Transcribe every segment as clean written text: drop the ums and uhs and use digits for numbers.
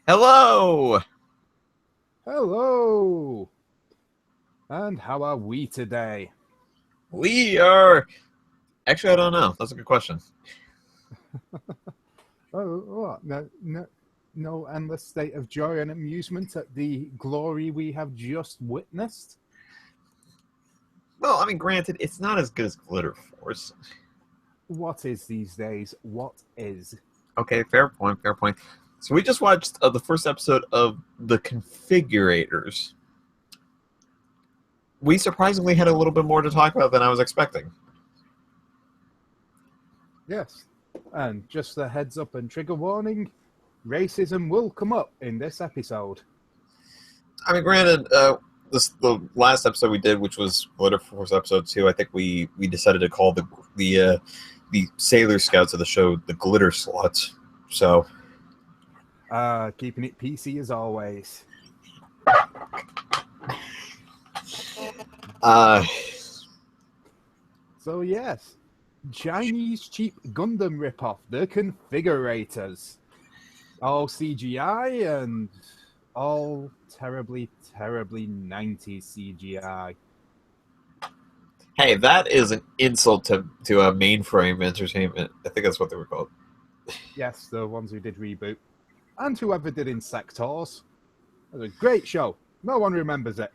Hello! Hello! And how are we today? We are. Actually, I don't know. That's a good question. Oh, what? No endless state of joy and amusement at the glory we have just witnessed? Well, I mean, granted, it's not as good as Glitter Force. What is these days? What is? Okay, fair point, fair point. So we just watched the first episode of The Configurators. We surprisingly had a little bit more to talk about than I was expecting. Yes. And just a heads up and trigger warning, racism will come up in this episode. I mean, granted, the last episode we did, which was Glitter Force episode 2, I think we decided to call the Sailor Scouts of the show the Glitter Sluts. So Keeping it PC as always. uh, So yes, Chinese cheap Gundam ripoff, the Configurators. All CGI and all terribly, terribly 90s CGI. hey, that is an insult to a mainframe entertainment. I think that's what they were called. Yes, the ones who did Reboot. And whoever did Insectors. It was a great show. No one remembers it.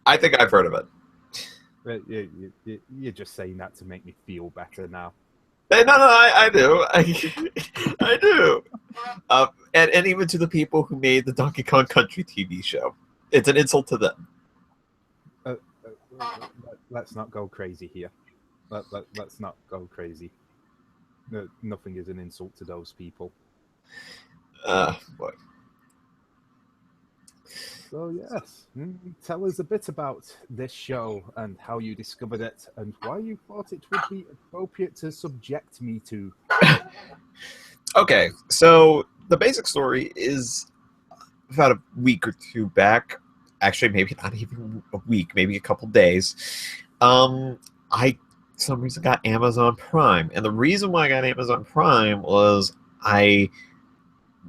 I think I've heard of it. You're just saying that to make me feel better now. Hey, no, I do. I do. And even to the people who made the Donkey Kong Country TV show, it's an insult to them. Uh, let's not go crazy here. Let's not go crazy. Nothing is an insult to those people. Boy. So yes, tell us a bit about this show and how you discovered it and why you thought it would be appropriate to subject me to. Okay, so the basic story is about a week or two back. Actually, maybe not even a week, maybe a couple days. I for some reason got Amazon Prime, and the reason why I got Amazon Prime was I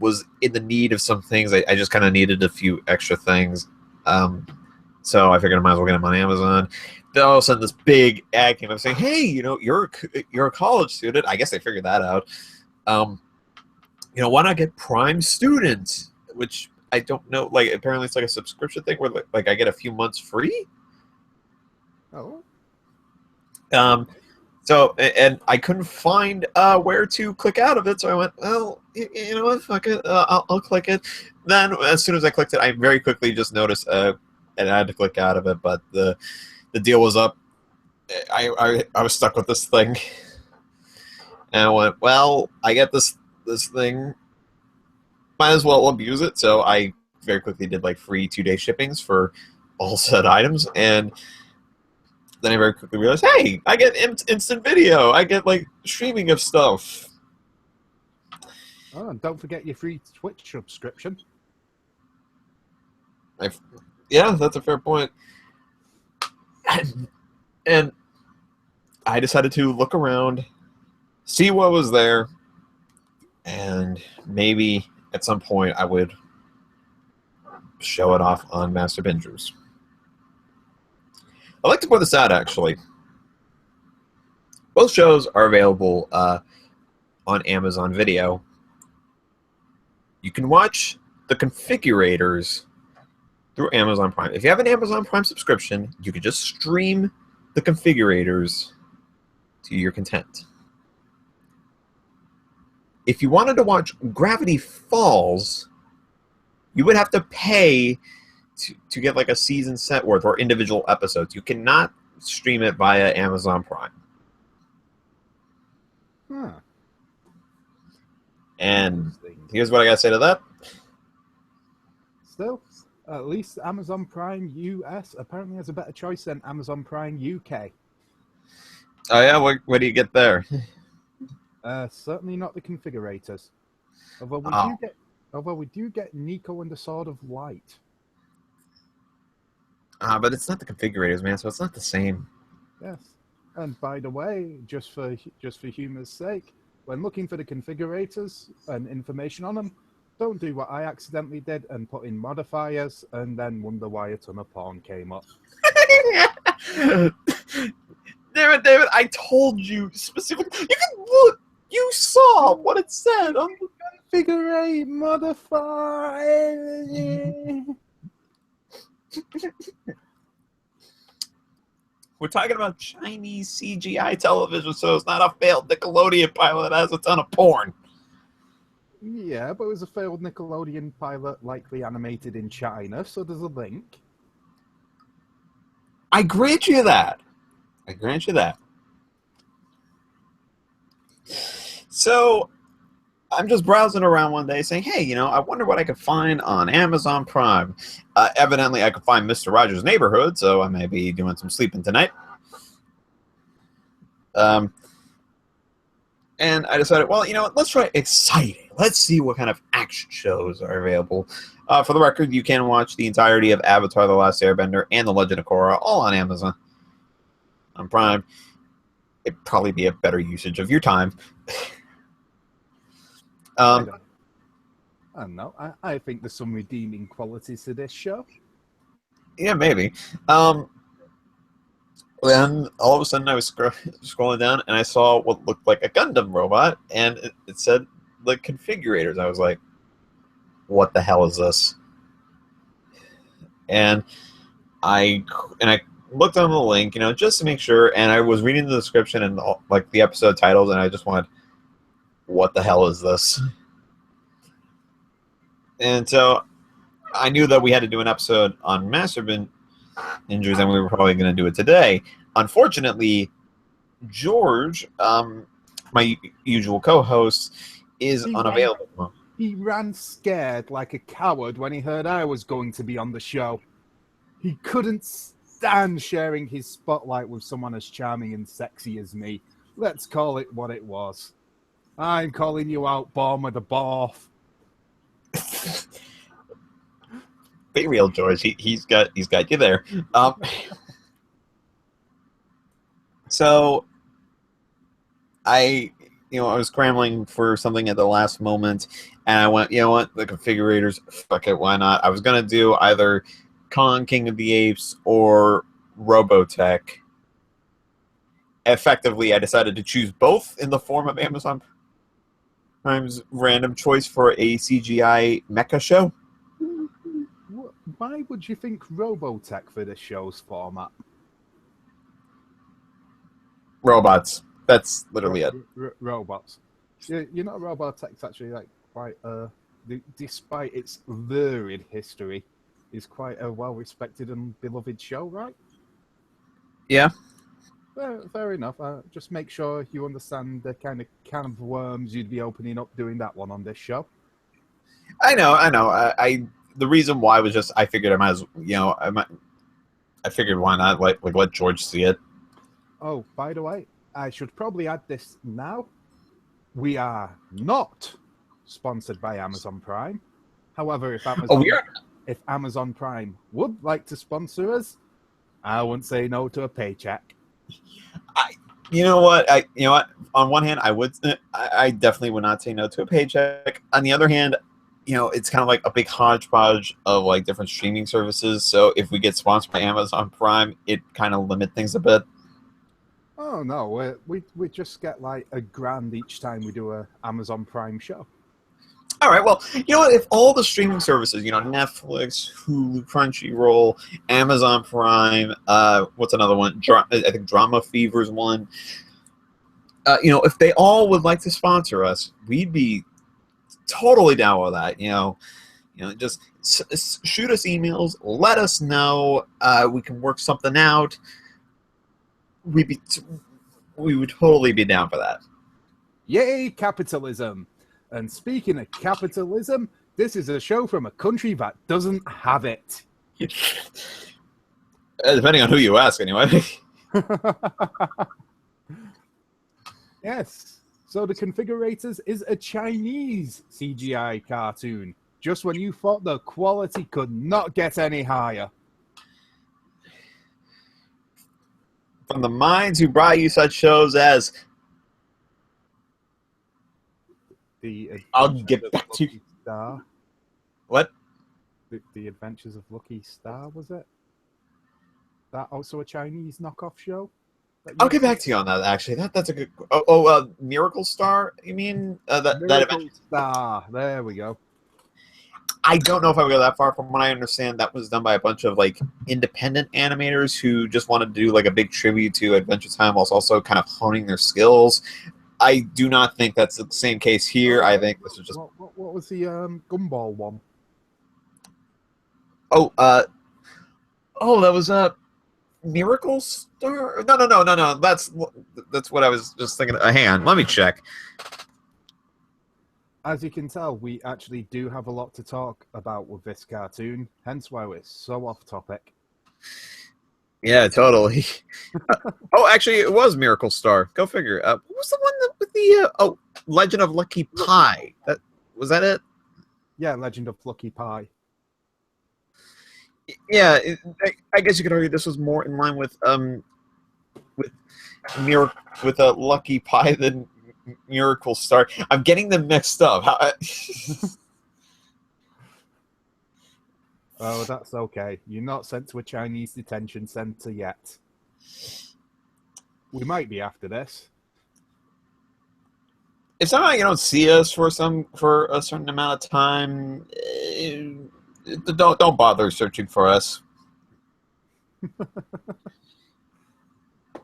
was in the need of some things. I just kind of needed a few extra things. So I figured I might as well get them on Amazon. Then all of a sudden, this big ad came up saying, "Hey, you're a college student." I guess they figured that out. Um, why not get Prime Student? Which I don't know. Like, apparently, it's like a subscription thing where like I get a few months free. Oh, Um, So, and I couldn't find where to click out of it, so I went, well, you know what, fuck it, I'll click it. Then, as soon as I clicked it, I very quickly just noticed, and I had to click out of it, but the deal was up. I was stuck with this thing, and I went, well, I get this thing, might as well abuse it. So I very quickly did like free 2-day shippings for all said items, and then I very quickly realized, hey, I get instant video. I get like streaming of stuff. oh, and don't forget your free Twitch subscription. I, yeah, that's a fair point. And I decided to look around, see what was there, and maybe at some point I would show it off on Master Bingers. I'd like to point this out, actually. Both shows are available on Amazon Video. You can watch the Configurators through Amazon Prime. If you have an Amazon Prime subscription, you can just stream the Configurators to your content. If you wanted to watch Gravity Falls, you would have to pay to get like a season set worth or individual episodes. You cannot stream it via Amazon Prime. Huh. And here's what I gotta say to that. Still, at least Amazon Prime US apparently has a better choice than Amazon Prime UK. Oh yeah, what do you get there? Certainly not the Configurators. Although we Oh, do get, although we do get Nico and the Sword of Light. but it's not the Configurators, man. So it's not the same. Yes. And by the way, just for humor's sake, when looking for the configurators and information on them, Don't do what I accidentally did and put in modifiers and then wonder why a ton of porn came up. Damn it, David! I told you specifically. You can look. You saw what it said. Figure 8 modifier. We're talking about Chinese CGI television, so it's not a failed Nickelodeon pilot that has a ton of porn. Yeah, but it was a failed Nickelodeon pilot, likely animated in China, so there's a link. I grant you that. So, I'm just browsing around one day saying, hey, I wonder what I could find on Amazon Prime. Evidently, I could find Mr. Rogers' Neighborhood, so I may be doing some sleeping tonight. And I decided, well, let's try exciting. Let's see what kind of action shows are available. For the record, you can watch the entirety of Avatar: The Last Airbender and The Legend of Korra all on Amazon on Prime. It'd probably be a better usage of your time. I don't know. I think there's some redeeming qualities to this show. Yeah, maybe. Then all of a sudden I was scrolling down and I saw what looked like a Gundam robot, and it said the Configurators. I was like, what the hell is this? And I looked on the link, just to make sure, and I was reading the description and the episode titles, and I just went, what the hell is this? And so I knew that we had to do an episode on masturbant injuries, and we were probably going to do it today. Unfortunately, George, my usual co-host, is unavailable. He ran scared like a coward when he heard I was going to be on the show. He couldn't stand sharing his spotlight with someone as charming and sexy as me. Let's call it what it was. I'm calling you out, bomb with a barf. Be real, George. He's got you there. So I was scrambling for something at the last moment, and I went, the Configurators, fuck it, why not? I was gonna do either Kong, King of the Apes, or Robotech. Effectively, I decided to choose both in the form of Amazon Prime's random choice for a CGI mecha show. Why would you think Robotech for this show's format? Robots. That's literally it. Robots. Robotech's actually quite despite its lurid history, is quite a well-respected and beloved show, right? Yeah. Fair enough. Just make sure you understand the kind of can of worms you'd be opening up doing that one on this show. I know. I the reason why was just I figured I might as I figured why not let George see it. Oh, by the way, I should probably add this now. We are not sponsored by Amazon Prime. However, if Amazon Prime would like to sponsor us, I wouldn't say no to a paycheck. You know what? On one hand, I definitely would not say no to a paycheck. On the other hand, it's kind of like a big hodgepodge of different streaming services. So if we get sponsored by Amazon Prime, it kind of limit things a bit. Oh no, we just get $1,000 each time we do a Amazon Prime show. All right, well, what? If all the streaming services, Netflix, Hulu, Crunchyroll, Amazon Prime, what's another one? I think Drama Fever's one. If they all would like to sponsor us, we'd be totally down with that. Just shoot us emails, let us know. We can work something out. We would totally be down for that. Yay, capitalism! And speaking of capitalism, this is a show from a country that doesn't have it. Depending on who you ask, anyway. Yes. So The Configurators is a Chinese CGI cartoon, just when you thought the quality could not get any higher. From the minds who brought you such shows as... I'll get back to you. Star. What? The Adventures of Lucky Star, was it? That also a Chinese knockoff show? I'll get back to you on that. Actually, that's a good. Miracle Star. You mean that Miracle Star. There we go. I don't know if I would go that far. From what I understand, that was done by a bunch of like independent animators who just wanted to do like a big tribute to Adventure Time, whilst also kind of honing their skills. I do not think that's the same case here. I think this is just. What was the Gumball one? That was Miracle Star. No. That's what I was just thinking. Hang on, let me check. As you can tell, we actually do have a lot to talk about with this cartoon, hence why we're so off topic. Yeah, totally. Actually, it was Miracle Star. Go figure. What was the one with the Legend of Lucky Pie? Was that it? Yeah, Legend of Lucky Pie. Yeah, I guess you could argue this was more in line with Lucky Pie than Miracle Star. I'm getting them mixed up. Oh, that's okay. You're not sent to a Chinese detention center yet. We might be after this. If somehow you don't see us for a certain amount of time, don't bother searching for us.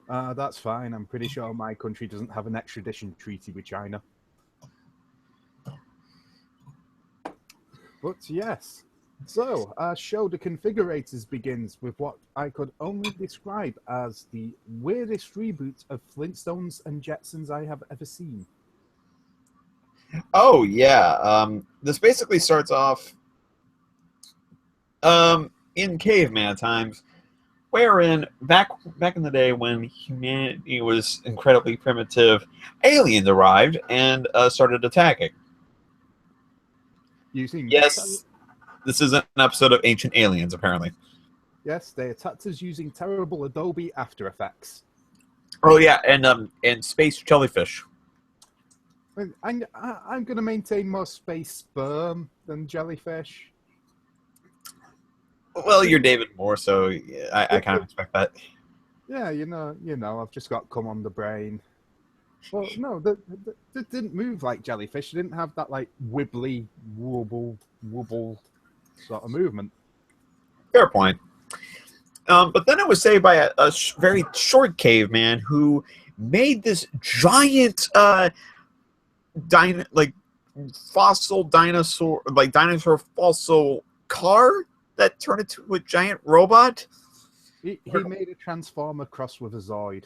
That's fine. I'm pretty sure my country doesn't have an extradition treaty with China. But yes. So, our show, The Configurators, begins with what I could only describe as the weirdest reboot of Flintstones and Jetsons I have ever seen. Oh, yeah. This basically starts off in caveman times, wherein back in the day when humanity was incredibly primitive, aliens arrived and started attacking. Yes, this is an episode of Ancient Aliens, apparently. Yes, they attacked us using terrible Adobe After Effects. Oh yeah, and space jellyfish. I'm going to maintain more space sperm than jellyfish. Well, you're David Moore, so yeah, I kind of expect that. Yeah, you know, I've just got cum on the brain. Well, no, they didn't move like jellyfish. They didn't have that like wibbly, wobble sort of movement. Fair point. But then it was saved by a very short caveman who made this giant fossil dinosaur fossil car that turned into a giant robot. He made a transformer cross with a Zoid.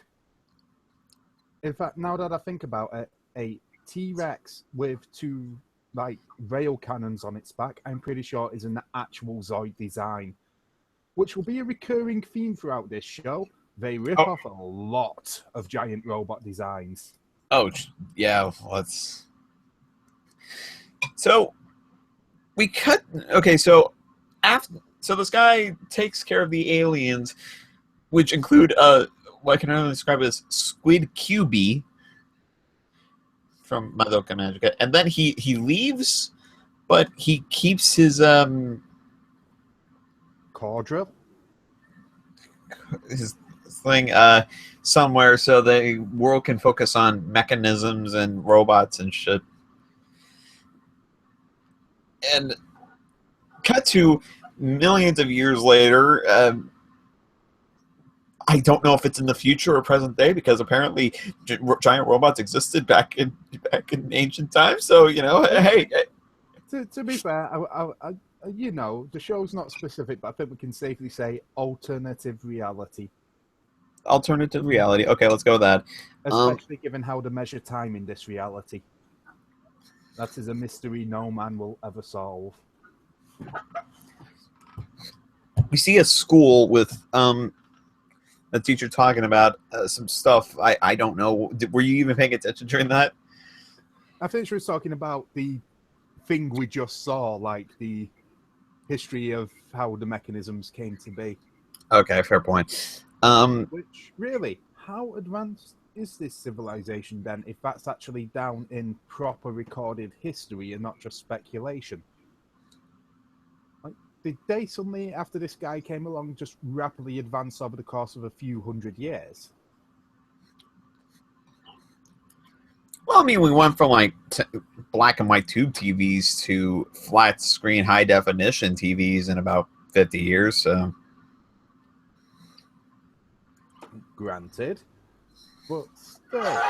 In fact, now that I think about it, a T-Rex with two like rail cannons on its back, I'm pretty sure is an actual Zoid design, which will be a recurring theme throughout this show. They rip off a lot of giant robot designs. Oh, yeah, let's... So, we cut... Okay, so this guy takes care of the aliens, which include, what I can only describe as Squid QB from Madoka Magica. And then he leaves, but he keeps his... Cordra? His thing somewhere so the world can focus on mechanisms and robots and shit. And cut to millions of years later, I don't know if it's in the future or present day, because apparently giant robots existed back in ancient times. So, you know, hey. To be fair, I you know, the show's not specific, but I think we can safely say alternative reality. Alternative reality. Okay, let's go with that. Especially given how to measure time in this reality. That is a mystery no man will ever solve. We see a school with a teacher talking about some stuff. I don't know. Were you even paying attention during that? I think she was talking about the thing we just saw, like the history of how the mechanisms came to be. Okay, fair point. Which, really, how advanced is this civilization then, if that's actually down in proper recorded history and not just speculation? Like, did they suddenly, after this guy came along, just rapidly advance over the course of a few hundred years? Well, I mean, we went from like black and white tube TVs to flat screen high definition TVs in about 50 years. So, Granted, but still,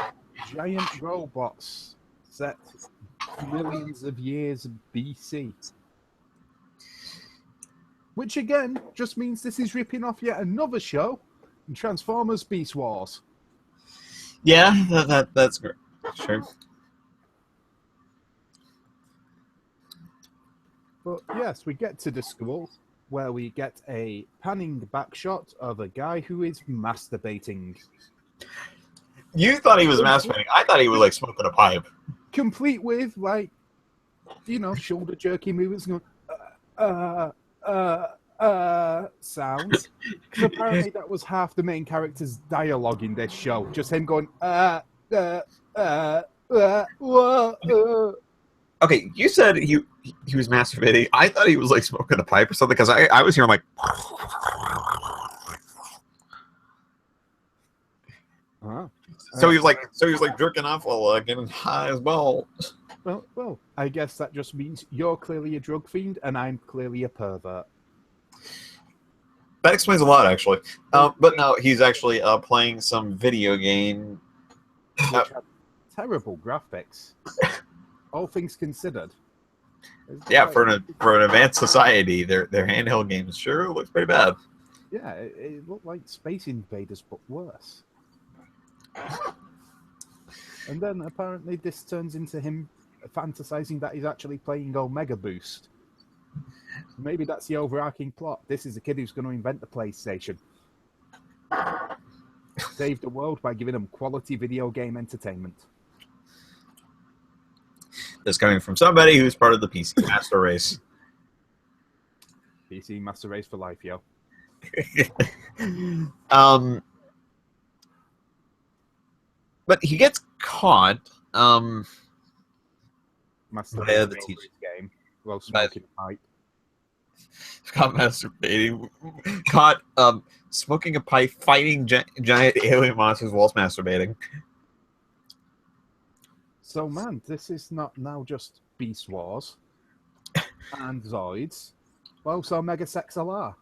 giant robots set millions of years BC. Which again just means this is ripping off yet another show in Transformers Beast Wars. yeah, that's great. Sure. But yes, we get to the school where we get a panning back shot of a guy who is masturbating. You thought he was masturbating. I thought he was like smoking a pipe. Complete with, like, shoulder jerky movements and going, sounds. Because apparently that was half the main character's dialogue in this show. Just him going, Okay, you said he was masturbating. I thought he was like smoking a pipe or something because I was hearing like. So he was like jerking off while getting high as well. Well, I guess that just means you're clearly a drug fiend and I'm clearly a pervert. That explains a lot, actually. But no, he's actually playing some video game. Which had terrible graphics. All things considered. Yeah, for an advanced society, their handheld games sure looks pretty bad. Yeah, it looked like Space Invaders, but worse. And then apparently this turns into him fantasizing that he's actually playing Omega Boost. Maybe that's the overarching plot. This is a kid who's going to invent the PlayStation. Save the world by giving them quality video game entertainment. That's coming from somebody who's part of the PC Master Race. PC Master Race for life, yo. But he gets caught. Masturbating By the teacher. Game while smoking a pipe. Caught masturbating. Caught smoking a pipe, fighting giant alien monsters whilst masturbating. So, man, this is not now just Beast Wars and Zoids, but also Mega Sex LR.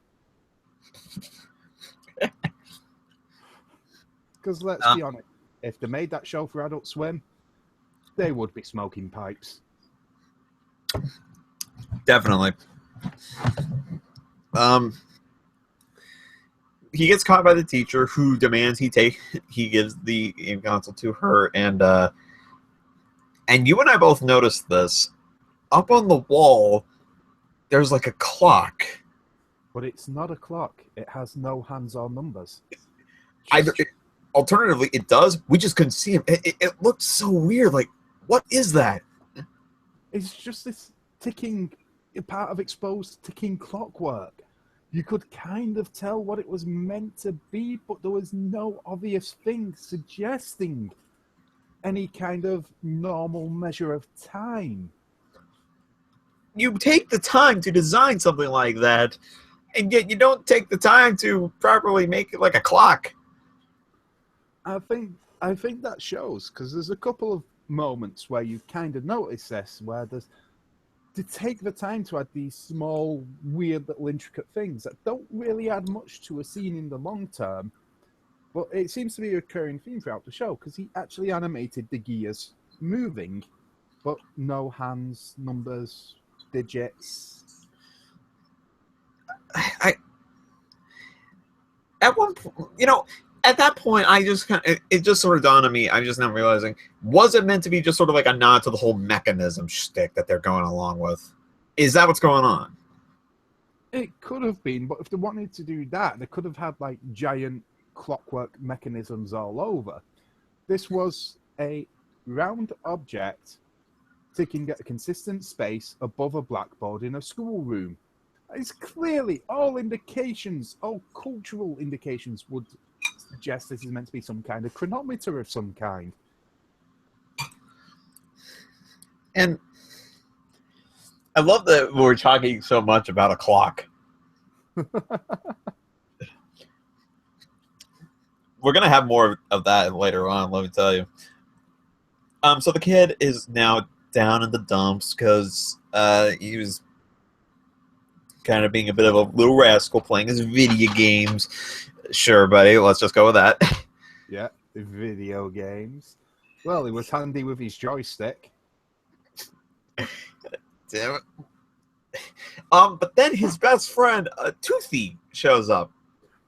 Because let's be honest, if they made that show for Adult Swim, they would be smoking pipes. Definitely. He gets caught by the teacher, who demands he gives the game console to her, and you and I both noticed this. Up on the wall, there's like a clock. But it's not a clock. It has no hands or numbers. Alternatively, it does. We just couldn't see him. It looked so weird. Like, what is that? It's just this part of exposed ticking clockwork. You could kind of tell what it was meant to be, but there was no obvious thing suggesting any kind of normal measure of time. You take the time to design something like that, and yet you don't take the time to properly make it like a clock. I think that shows, because there's a couple of moments where you kind of notice this, where there's to take the time to add these small, weird little intricate things that don't really add much to a scene in the long term. But it seems to be a recurring theme throughout the show, because he actually animated the gears moving, but no hands, numbers, digits. At one point, at that point, it just sort of dawned on me. I'm just now realizing, was it meant to be just sort of like a nod to the whole mechanism shtick that they're going along with? Is that what's going on? It could have been, but if they wanted to do that, they could have had like giant clockwork mechanisms all over. This was a round object ticking at a consistent space above a blackboard in a schoolroom. It's clearly all cultural indications would suggest this is meant to be some kind of chronometer of some kind. And I love that we're talking so much about a clock. We're going to have more of that later on, let me tell you. So the kid is now down in the dumps because he was kind of being a bit of a little rascal playing his video games. Sure, buddy, let's just go with that. Yeah, video games. Well, he was handy with his joystick. Damn it. But then his best friend, Toothy, shows up.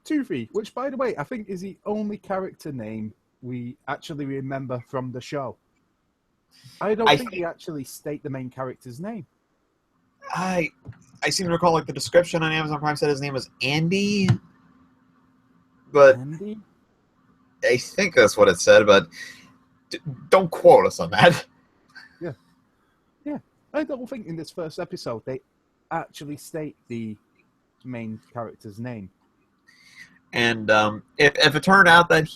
Toothy, which, by the way, I think is the only character name we actually remember from the show. I don't think we actually state the main character's name. I seem to recall, like, the description on Amazon Prime said his name was Andy. But Andy? I think that's what it said, but don't quote us on that. Yeah. I don't think in this first episode they actually state the main character's name. And if it turned out that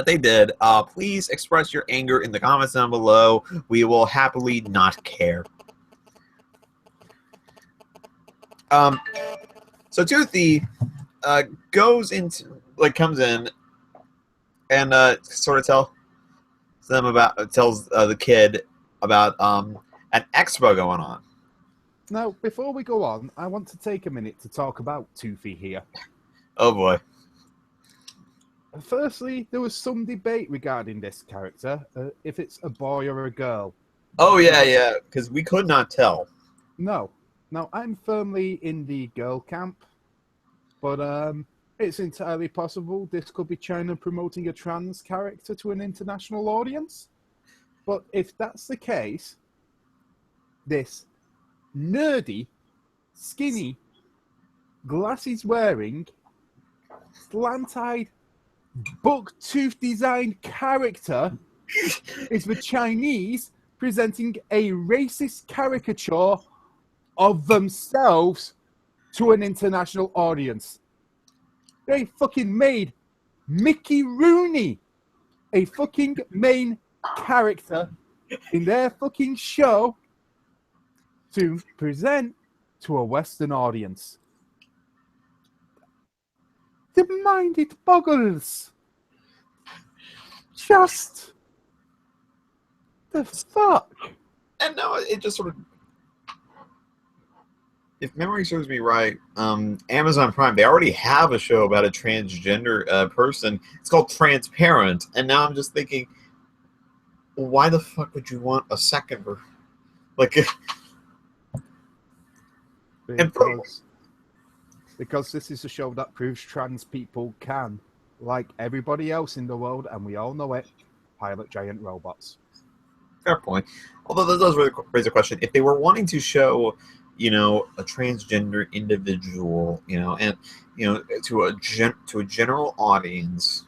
they did, please express your anger in the comments down below. We will happily not care. So Toothy comes in and sort of tells the kid about an expo going on. Now, before we go on, I want to take a minute to talk about Toothy here. Oh boy. Firstly, there was some debate regarding this character, if it's a boy or a girl. Oh yeah, because we could not tell. No. Now, I'm firmly in the girl camp, but it's entirely possible this could be China promoting a trans character to an international audience. But if that's the case, this nerdy, skinny, glasses-wearing, slant-eyed, buck-tooth designed character is the Chinese presenting a racist caricature of themselves to an international audience. They fucking made Mickey Rooney a fucking main character in their fucking show to present to a Western audience. The mind it boggles. Just the fuck. And no, it just sort of, if memory serves me right, Amazon Prime, they already have a show about a transgender person. It's called Transparent. And now I'm just thinking, why the fuck would you want a second? Because this is a show that proves trans people can, like everybody else in the world, and we all know it, pilot giant robots. Fair point. Although that does raise a question. If they were wanting to show, a transgender individual, and to a general audience,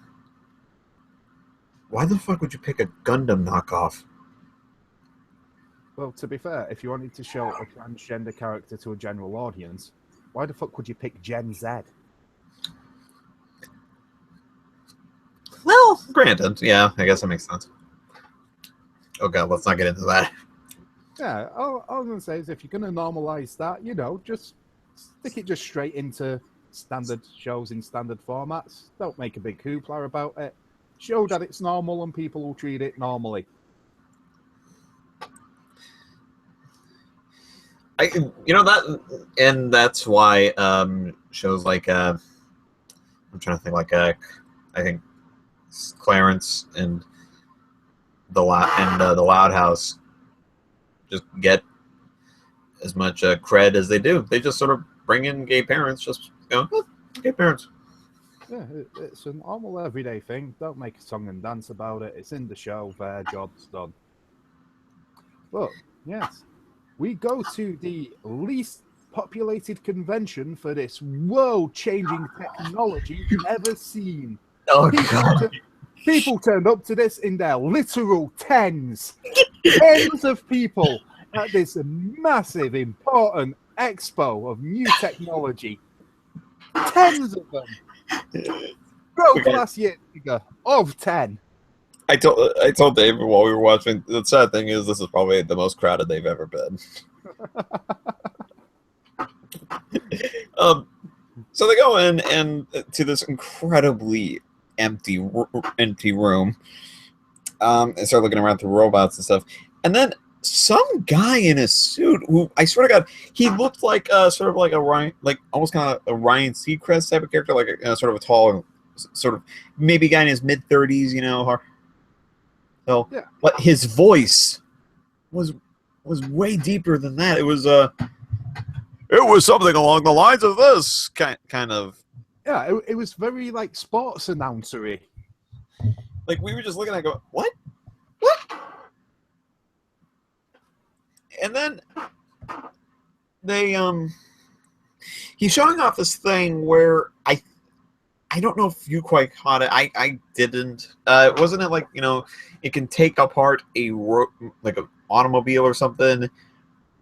why the fuck would you pick a Gundam knockoff? Well, to be fair, if you wanted to show a transgender character to a general audience, why the fuck would you pick Gen Z? Well, granted, yeah, I guess that makes sense. Oh god, let's not get into that. Yeah, all I'm going to say is if you're going to normalize that, just stick it just straight into standard shows in standard formats. Don't make a big hoopla about it. Show that it's normal and people will treat it normally. That's why shows like I'm trying to think, like I think Clarence and the Loud House just get as much cred as they do. They just sort of bring in gay parents, gay parents. Yeah, it's a normal everyday thing. Don't make a song and dance about it. It's in the show. Their job's done. But yes, we go to the least populated convention for this world-changing technology ever seen. Oh god! People turned up to this in their literal tens. Tens of people at this massive, important expo of new technology. Tens of them. Pro class Jaeger of 10. I told David while we were watching. The sad thing is, this is probably the most crowded they've ever been. So they go in and to this incredibly empty room, and start looking around through robots and stuff. And then some guy in a suit, who I swear to God, he looked like sort of like a Ryan, like almost kind of a Ryan Seacrest type of character, like sort of a tall, sort of maybe guy in his mid-30s, you know. So, yeah. But his voice was way deeper than that. It was something along the lines of this kind of. Yeah, it was very like sports announcery. Like we were just looking at it, go, what? And then he's showing off this thing where I don't know if you quite caught it. I didn't. Wasn't it like, it can take apart like an automobile or something,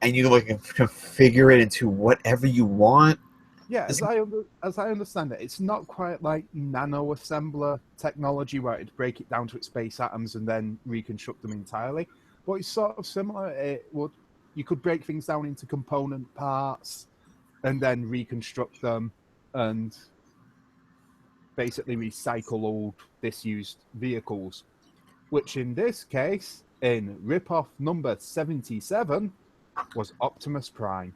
and you like configure it into whatever you want? Yeah, as I understand it, it's not quite like nano assembler technology where it'd break it down to its base atoms and then reconstruct them entirely. But it's sort of similar. You could break things down into component parts and then reconstruct them and basically recycle old disused vehicles, which in this case, in ripoff number 77, was Optimus Prime.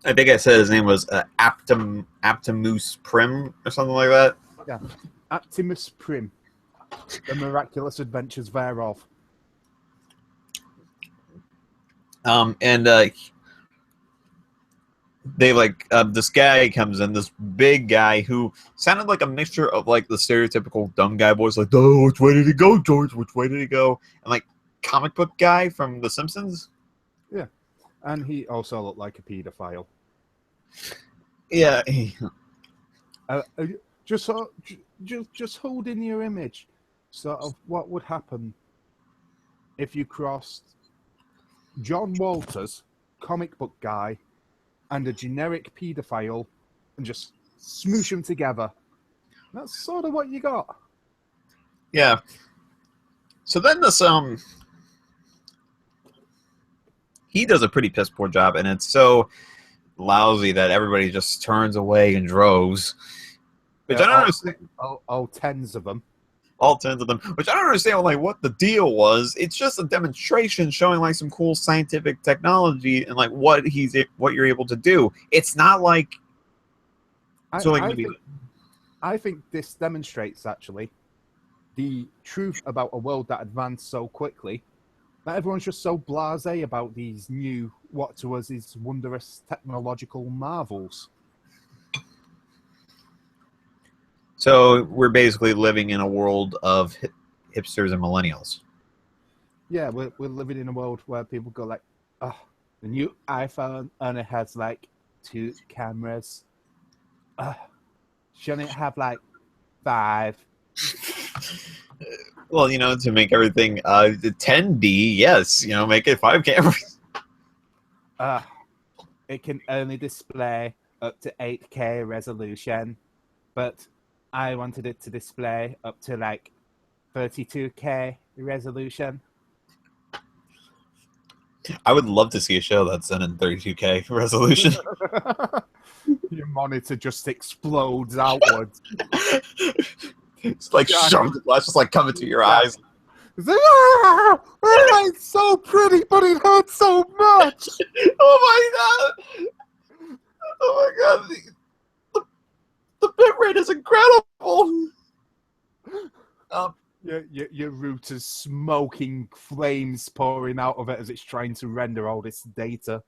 I think I said his name was Optimus Prim or something like that. Yeah, Optimus Prim. The miraculous adventures thereof. And they this guy comes in, this big guy who sounded like a mixture of like the stereotypical dumb guy voice, like, oh, which way did he go, George? Which way did he go? And like comic book guy from The Simpsons. Yeah, and he also looked like a pedophile. Yeah. Just hold in your image, sort of what would happen if you crossed John Walters, comic book guy, and a generic pedophile, and just smoosh them together. That's sort of what you got. Yeah. So then this he does a pretty piss poor job, and it's so lousy that everybody just turns away in droves. Which I don't understand. All tens of them. All 10 of them, which I don't understand like what the deal was. It's just a demonstration showing like some cool scientific technology and like what you're able to do. It's not like I think this demonstrates actually the truth about a world that advanced so quickly that everyone's just so blasé about these new, what to us is wondrous technological marvels. So we're basically living in a world of hipsters and millennials. Yeah, we're living in a world where people go like, oh, the new iPhone only has like 2 cameras. Shouldn't it have like 5? Well, to make everything 10D, yes, make it 5 cameras. It can only display up to 8K resolution, but I wanted it to display up to like 32K resolution. I would love to see a show that's done in 32K resolution. Your monitor just explodes outwards. It's like sharp flash just like coming to your eyes. It's like, it's so pretty, but it hurts so much. Oh my god! Oh my god! The bitrate is incredible. Your router's smoking flames pouring out of it as it's trying to render all this data.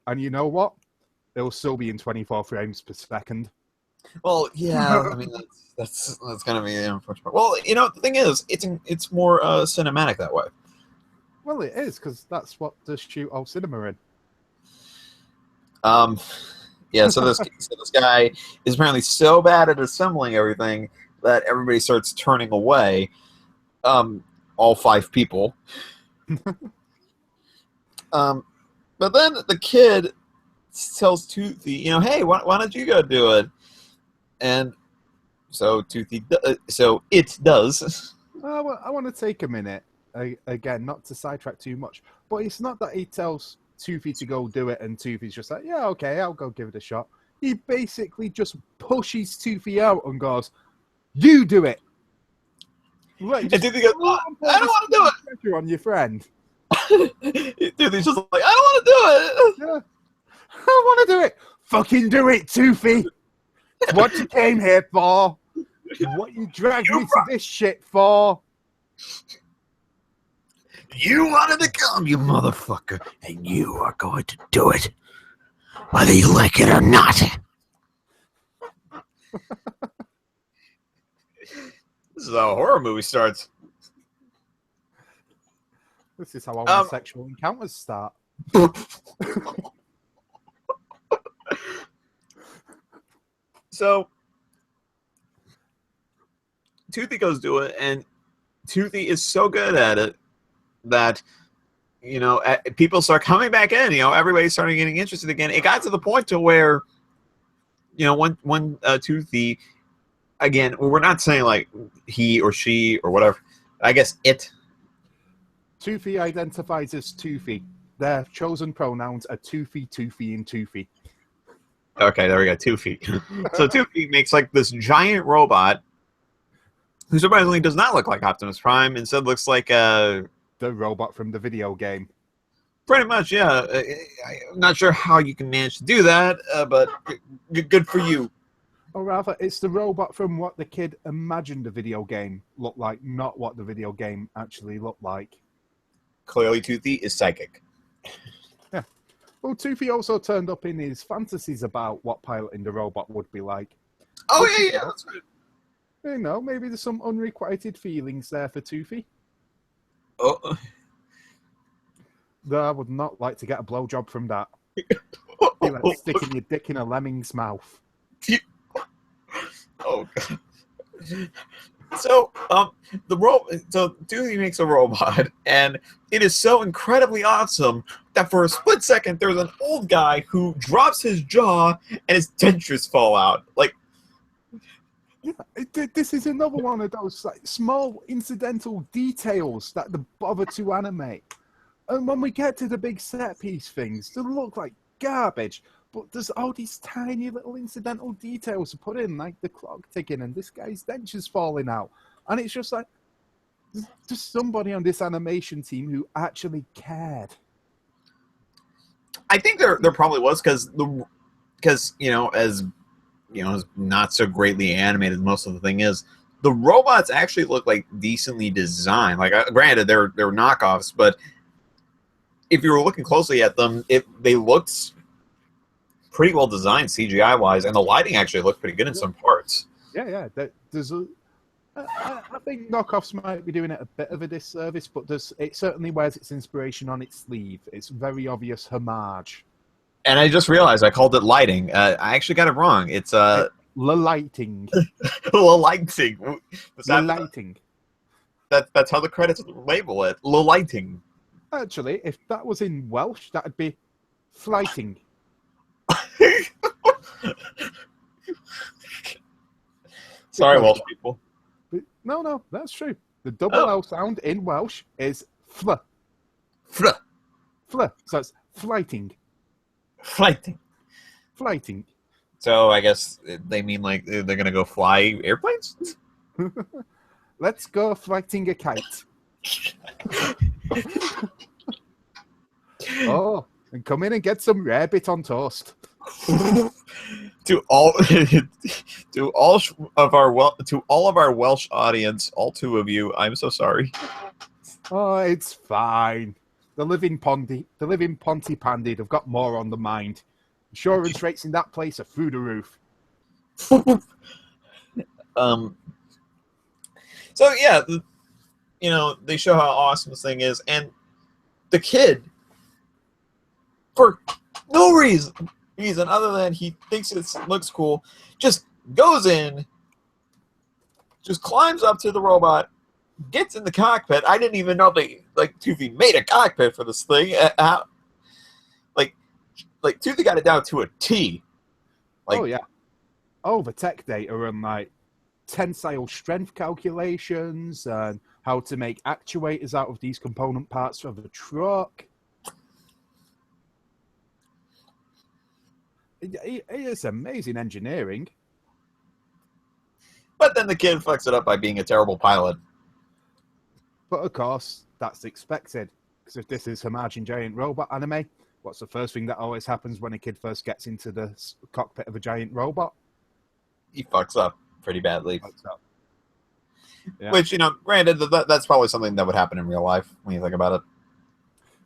And you know what? It'll still be in 24 frames per second. Well, yeah. I mean, that's gonna be the unfortunate. Well, the thing is, it's more cinematic that way. Well, it is because that's what the shoot all cinema in. Yeah, so this guy is apparently so bad at assembling everything that everybody starts turning away. All 5 people. But then the kid tells Toothy, hey, why don't you go do it? And so so it does. I want to take a minute, again, not to sidetrack too much, but it's not that he tells Toothy to go do it and Toothy's just like, yeah, okay, I'll go give it a shot. He basically just pushes Toothy out and goes, you do it. Like, And Toothy goes, I don't want to do it. Pressure on your friend. Toothy's just like, I don't want to do it. Yeah. I want to do it. Fucking do it, Toothy. It's what you came here for. What you dragged me to this shit for. You wanted to come, you motherfucker, and you are going to do it, whether you like it or not. This is how a horror movie starts. This is how homosexual encounters start. So, Toothy goes do it, and Toothy is so good at it that, people start coming back in. Everybody's starting getting interested again. It got to the point to where, when Toothy, again, we're not saying like he or she or whatever. I guess it. Toothy identifies as Toothy. Their chosen pronouns are Toothy, Toothy, and Toothy. Okay, there we go. Toothy. So Toothy makes like this giant robot who surprisingly does not look like Optimus Prime. Instead, looks like the robot from the video game. Pretty much, yeah. I'm not sure how you can manage to do that, but good for you. Or rather, it's the robot from what the kid imagined the video game looked like, not what the video game actually looked like. Clearly, Toothy is psychic. Yeah. Well, Toothy also turned up in his fantasies about what piloting the robot would be like. Oh, yeah, that's right. Maybe there's some unrequited feelings there for Toothy. Oh. I would not like to get a blowjob from that. Feel like sticking your dick in a lemming's mouth. Oh, God. So, so Toothy makes a robot, and it is so incredibly awesome that for a split second, there's an old guy who drops his jaw and his dentures fall out. Like, yeah, this is another one of those like small incidental details that they bother to animate. And when we get to the big set piece things, they look like garbage. But there's all these tiny little incidental details to put in, like the clock ticking and this guy's dentures falling out. And it's just like, there's just somebody on this animation team who actually cared. I think there probably was because as not so greatly animated most of the thing is, the robots actually look like decently designed. Like, granted, they're knockoffs, but if you were looking closely at them, they looked pretty well designed CGI wise, and the lighting actually looked pretty good in some parts. Yeah. There's I think knockoffs might be doing it a bit of a disservice, but it certainly wears its inspiration on its sleeve. It's very obvious homage. And I just realized I called it lighting. I actually got it wrong. It's lighting. lighting. Lighting. That's how the credits label it. Lighting. Actually, if that was in Welsh, that'd be flighting. Sorry, Welsh people. No, that's true. The double L sound in Welsh is fl. Fl. Fl. So it's flighting. Flighting. So I guess they mean like they're going to go fly airplanes? Let's go flighting a kite. Oh, and come in and get some rarebit on toast. to all of our Welsh audience, all two of you, I'm so sorry. Oh, it's fine. The living Pontypandy, they've got more on the mind. Insurance rates in that place are through the roof. So yeah, they show how awesome this thing is, and the kid, for no reason other than he thinks it looks cool, just goes in, just climbs up to the robot, gets in the cockpit. I didn't even know Toothy made a cockpit for this thing. like Toothy got it down to a T. Oh Like, yeah. Oh, the tech data and like tensile strength calculations and how to make actuators out of these component parts of the truck. It is amazing engineering. but then the kid fucks it up by being a terrible pilot. But of course, that's expected. Because if this is Homage Giant Robot anime, what's the first thing that always happens when a kid first gets into the cockpit of a giant robot? He fucks up pretty badly. What's up? Yeah. Which, granted, that's probably something that would happen in real life when you think about it.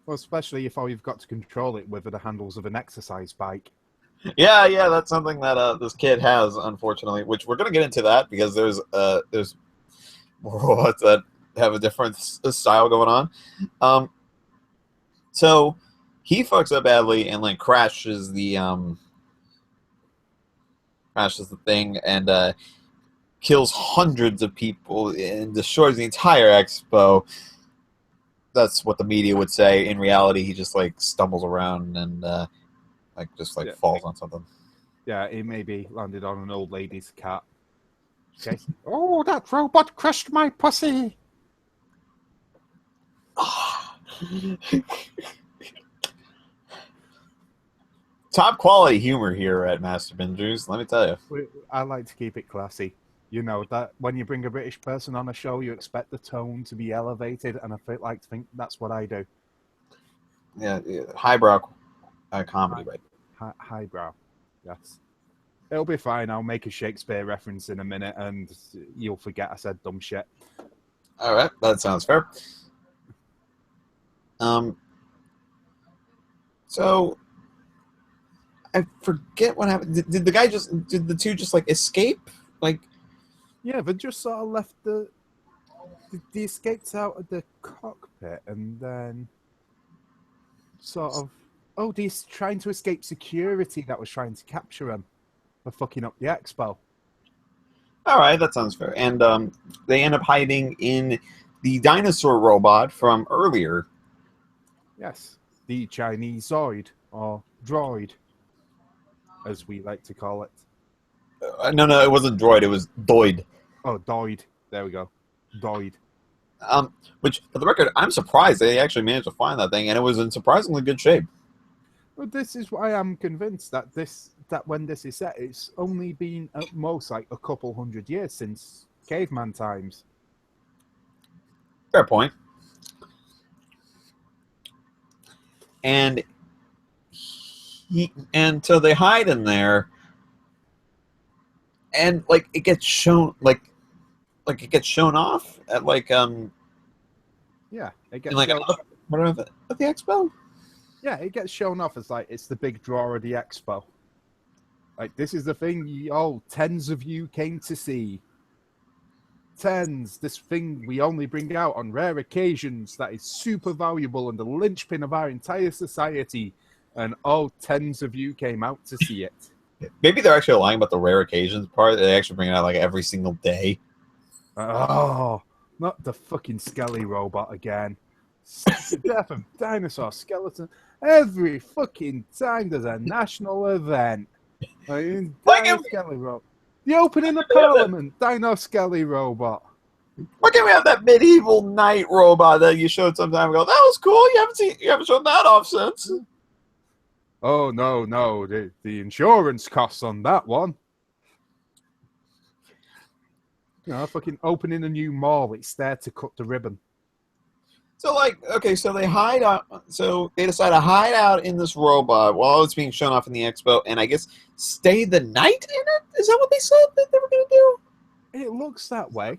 Well, especially if all you've got to control it with are the handles of an exercise bike. Yeah, that's something that this kid has, unfortunately. Which we're gonna get into that because there's robots that have a different style going on. So he fucks up badly and like crashes the thing and kills hundreds of people and destroys the entire expo. That's what the media would say. In reality, he just like stumbles around and falls on something. Yeah, he maybe landed on an old lady's cat. Okay. Oh, that robot crushed my pussy. Top quality humor here at Master Bingers, let me tell you. I like to keep it classy. You know that when you bring a British person on a show, you expect the tone to be elevated, and I like to think that's what I do. Yeah, highbrow comedy, right? Highbrow, yes. It'll be fine. I'll make a Shakespeare reference in a minute, and you'll forget I said dumb shit. All right, that sounds fair. So I forget what happened. Did the two just like escape? Like, yeah, they just sort of left they escaped out of the cockpit and then sort of, they're trying to escape security that was trying to capture them for fucking up the expo. All right, that sounds fair. And they end up hiding in the dinosaur robot from earlier. Yes, the Chinese Zoid, or droid, as we like to call it. No, it wasn't droid. It was doid. Oh, doid. There we go. Doid. Which, for the record, I'm surprised they actually managed to find that thing, and it was in surprisingly good shape. Well, this is why I'm convinced that when this is set, it's only been at most like a couple hundred years since caveman times. Fair point. And so they hide in there, and like it gets shown it gets shown off at yeah, it gets like shown at the expo. Yeah, it gets shown off as like it's the big draw of the expo. Like, this is the thing tens of you came to see. Tens, this thing we only bring out on rare occasions that is super valuable and the linchpin of our entire society. And tens of you came out to see it. Maybe they're actually lying about the rare occasions part. They actually bring it out like every single day. Oh, not the fucking Skelly robot again. Death of dinosaur skeleton. Every fucking time there's a national event. Dino Skelly robot. The opening of Parliament, Dino Skelly robot. Why can't we have that medieval knight robot that you showed some time ago? That was cool. You haven't shown that off since. Oh no, the insurance costs on that one. Fucking opening a new mall, it's there to cut the ribbon. So so they hide out. So they decide to hide out in this robot while it's being shown off in the expo, and I guess stay the night in it. Is that what they said that they were going to do? It looks that way,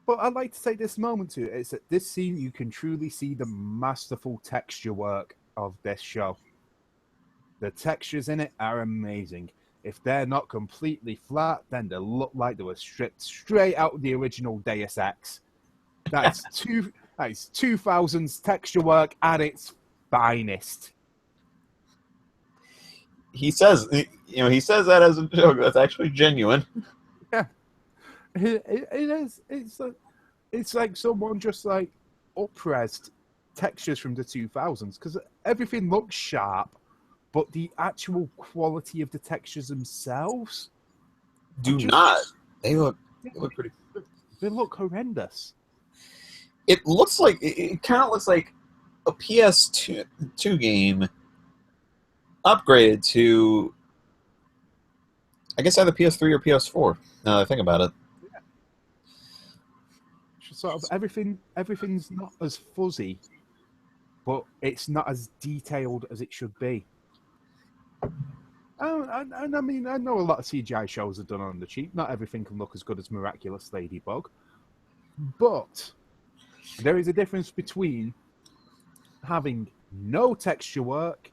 but I'd like to take this moment to it's at this scene you can truly see the masterful texture work of this show. The textures in it are amazing. If they're not completely flat, then they look like they were stripped straight out of the original Deus Ex. That's 2000s texture work at its finest. He says that as a joke. That's actually genuine. Yeah, it is. It's like someone just like up-resed textures from the 2000s because everything looks sharp, but the actual quality of the textures themselves Do just, not. They look pretty. they look horrendous. It looks like it kind of looks like a PS2 game upgraded to, I guess, either PS3 or PS4. Now that I think about it. Sort of everything's not as fuzzy, but it's not as detailed as it should be. And I mean, I know a lot of CGI shows are done on the cheap. Not everything can look as good as Miraculous Ladybug, but there is a difference between having no texture work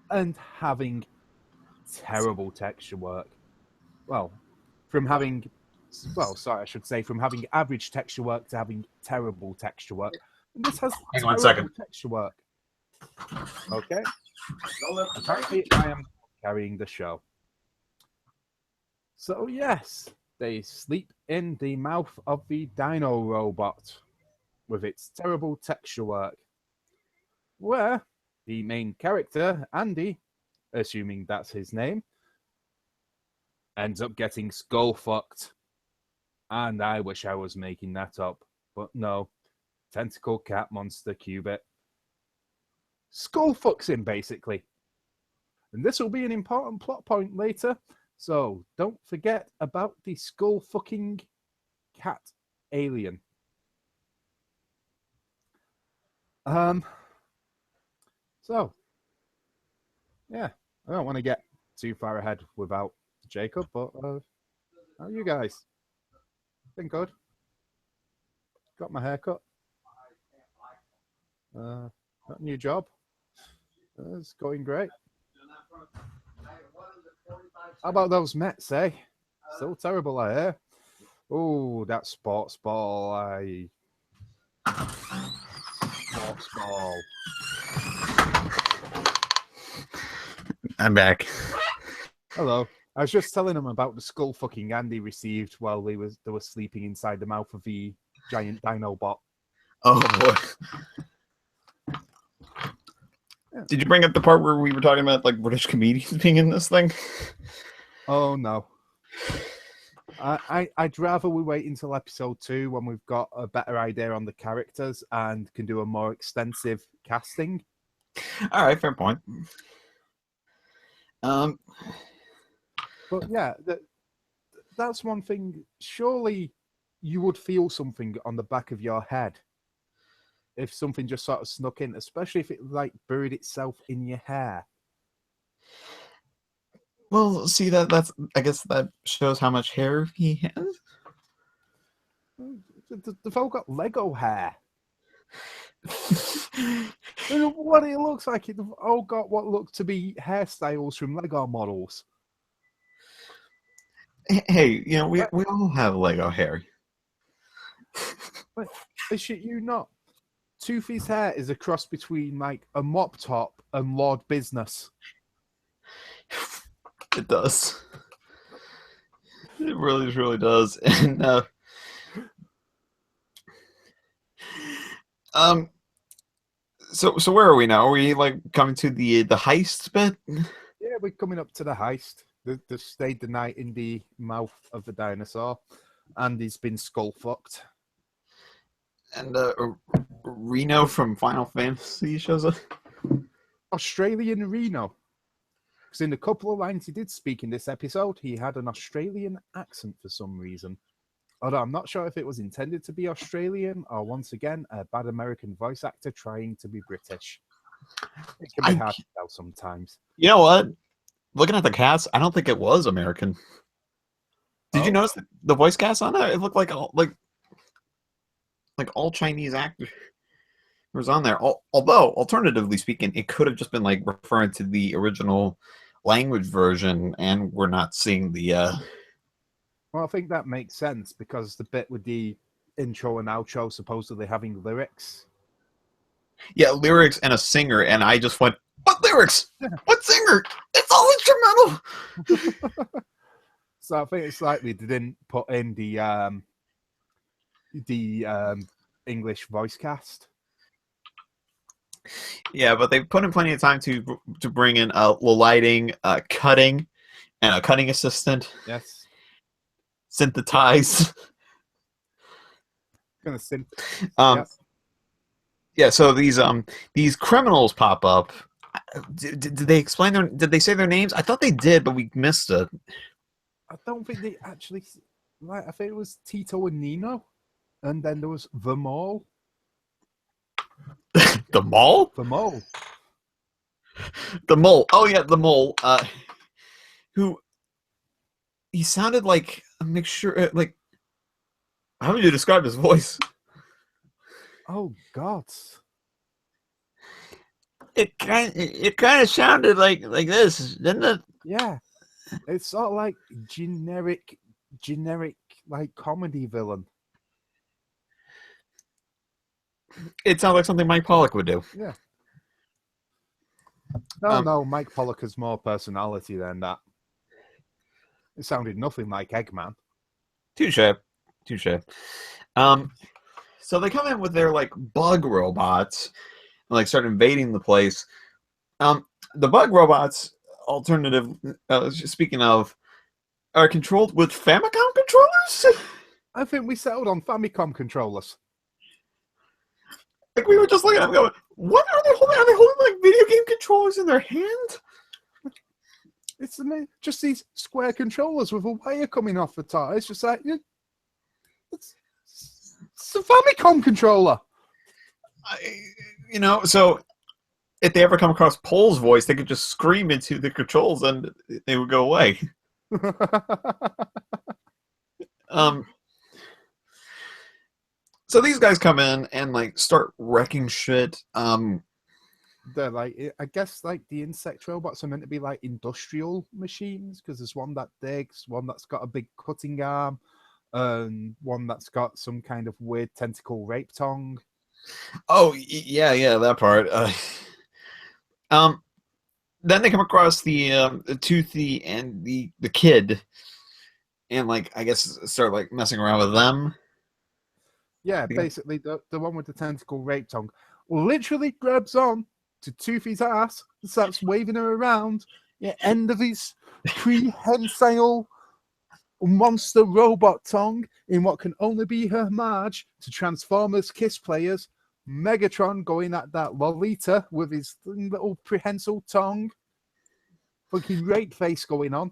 and having terrible texture work. Well, from having average texture work to having terrible texture work. And this has Hang on terrible 1 second. texture work. Okay. Apparently, I am carrying the show. So, yes, they sleep in the mouth of the dino robot with its terrible texture work. Where the main character, Andy, assuming that's his name, ends up getting skull fucked. And I wish I was making that up, but no. Tentacle cat monster Cubit skull fucks him, basically. And this will be an important plot point later, so don't forget about the skull fucking cat alien. So, yeah, I don't want to get too far ahead without Jacob, but how are you guys? Been good. Got my haircut. Got a new job. It's going great. How about those Mets, eh? So terrible, I hear. Oh, that sports ball. Sports ball. I'm back. Hello. I was just telling them about the skull fucking Andy received while they were sleeping inside the mouth of the giant dino bot. Oh boy. Yeah. Did you bring up the part where we were talking about like British comedians being in this thing? Oh no. I'd rather we wait until episode 2 when we've got a better idea on the characters and can do a more extensive casting. All right, fair point. But yeah, that's one thing. Surely you would feel something on the back of your head if something just sort of snuck in, especially if it like buried itself in your hair. Well, see that's I guess that shows how much hair he has. The folk got Lego hair. What it looks like, it all got what look to be hairstyles from Lego models. Hey, you know, we all have Lego hair. But I shit you not. Toothy's hair is a cross between like a mop top and Lord Business. It does. It really does. And so where are we now? Are we like coming to the heist bit? Yeah, we're coming up to the heist. They stayed the night in the mouth of the dinosaur, and he's been skull fucked. And Reno from Final Fantasy shows up. Australian Reno. Because in a couple of lines he did speak in this episode, he had an Australian accent for some reason. Although I'm not sure if it was intended to be Australian or, once again, a bad American voice actor trying to be British. It can be hard to tell sometimes. You know what? Looking at the cast, I don't think it was American. Did you notice the voice cast on that? It looked like all Chinese actors was on there. Although, alternatively speaking, it could have just been like referring to the original language version, and we're not seeing the. Well, I think that makes sense because the bit with the intro and outro supposedly having lyrics. Yeah, lyrics and a singer, and I just went, "What lyrics? What singer? It's all instrumental." So I think it's likely they didn't put in the English voice cast. Yeah, but they put in plenty of time to bring in lighting, cutting, and a cutting assistant, Yes. synthesize. Gonna sim. Um, Yep. yeah, so these criminals pop up. Did they explain their? Did they say their names? I thought they did, but we missed it. I don't think they actually. Like, I think it was Tito and Nino, and then there was the Mole. The mole? The Mole. The mole. Oh yeah, the mole. Who he sounded like a mixture. Like how would you describe his voice? Oh God. It kind of sounded like this, didn't it? Yeah, it's sort of like generic, like comedy villain. It sounds like something Mike Pollock would do. Yeah. No, Um, no, Mike Pollock has more personality than that. It sounded nothing like Eggman. touche, touche. Um, so they come in with their like bug robots and like start invading the place. The bug robots, alternative. Speaking of, are controlled with Famicom controllers. I think we settled on Famicom controllers. Like we were just looking at them going, what are they holding? Are they holding like video game controllers in their hand? It's just these square controllers with a wire coming off the top. It's just like it's a Famicom controller. So if they ever come across Pole's voice, they could just scream into the controls and they would go away. Um, so these guys come in and like start wrecking shit. They're like, I guess, like the insect robots are meant to be like industrial machines because there's one that digs, one that's got a big cutting arm, and one that's got some kind of weird tentacle rape tongue. Oh yeah, that part. Um, then they come across the Toothy and the kid, and like I guess start like messing around with them. Yeah, basically the one with the tentacle rape tongue literally grabs on to Toothy's ass and starts waving her around. The end of his prehensile monster robot tongue in what can only be her homage to Transformers Kiss players. Megatron going at that Lolita with his little prehensile tongue. Fucking rape face going on.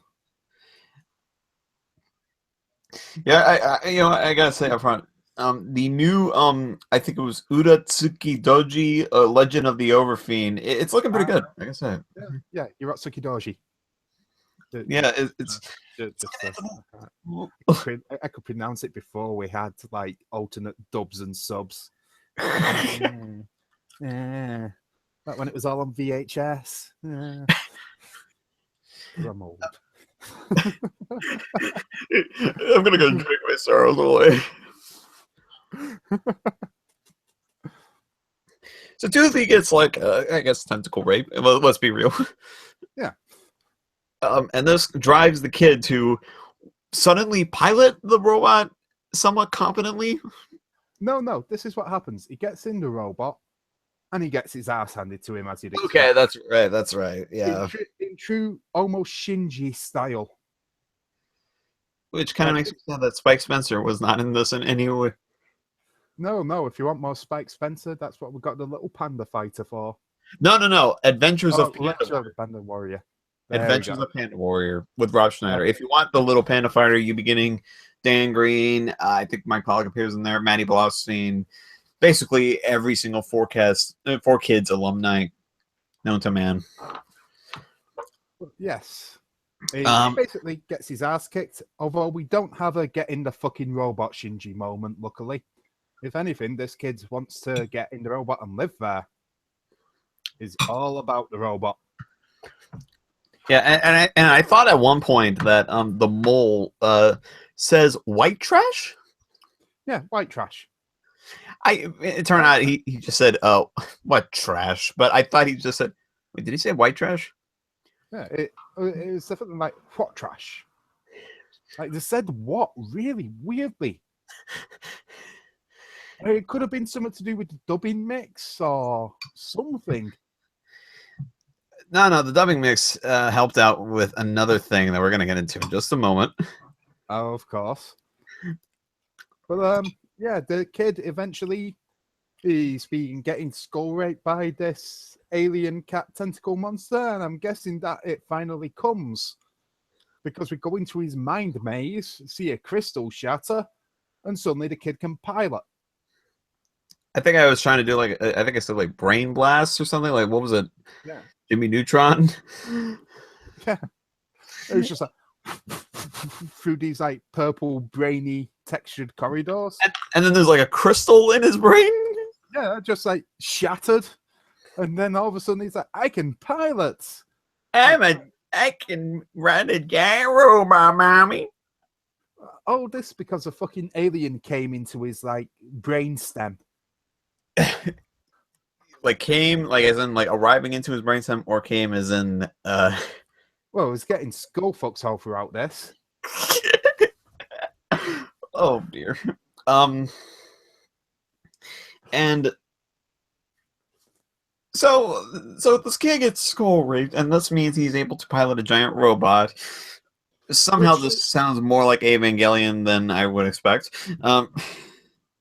Yeah, I gotta say up front, the new I think it was Uratsuki Doji, Legend of the Overfiend. It's looking pretty good. Like I said, Yeah, Urotsuki Doji. yeah, it's I could pronounce it before we had like alternate dubs and subs. Yeah. Like when it was all on VHS. I'm old. I'm gonna go drink my sorrows away. So Toothy gets like I guess tentacle rape. Let's be real. Yeah. And this drives the kid to suddenly pilot the robot somewhat competently. No. This is what happens. He gets in the robot, and he gets his ass handed to him as he'd expect. Okay, that's right. That's right. Yeah. In true, almost Shinji style. Which kind of makes me sad that Spike Spencer was not in this in any way. No. If you want more Spike Spencer, that's what we got the little panda fighter for. No. Adventures of Panda Warrior. Adventures of Panda Warrior with Rob Schneider. If you want the little panda fighter, you beginning Dan Green. I think Mike Pollock appears in there. Matty Blaustein. Basically, every single Four Kids alumni known to man. Yes. He basically gets his ass kicked, although we don't have a get in the fucking robot Shinji moment, luckily. If anything, this kid wants to get in the robot and live there. It's all about the robot. Yeah, and I thought at one point that the mole says white trash. Yeah, white trash. It turned out he just said what trash, but I thought he just said, wait, did he say white trash? Yeah, it was definitely like what trash. Like they said what really weirdly. It could have been something to do with the dubbing mix or something. No, the dubbing mix helped out with another thing that we're going to get into in just a moment. Oh, of course. But yeah, the kid eventually he's been getting skull raped by this alien cat tentacle monster, and I'm guessing that it finally comes because we go into his mind maze, see a crystal shatter, and suddenly the kid can pilot. I think I was trying to do like, I think I said like brain blast or something. Like, what was it? Yeah. Jimmy Neutron? Yeah. It was just like through these like purple brainy textured corridors. And then there's like a crystal in his brain? Yeah, just like shattered. And then all of a sudden he's like, I can pilot. I can run a gyro, my mommy. Oh, this because a fucking alien came into his like brain stem. Like came, like as in like arriving into his brainstem, or came as in Well, he's getting skull fucks all throughout this. Oh dear. And so this kid gets skull raped, and this means he's able to pilot a giant robot. Somehow this sounds more like Evangelion than I would expect. Oh,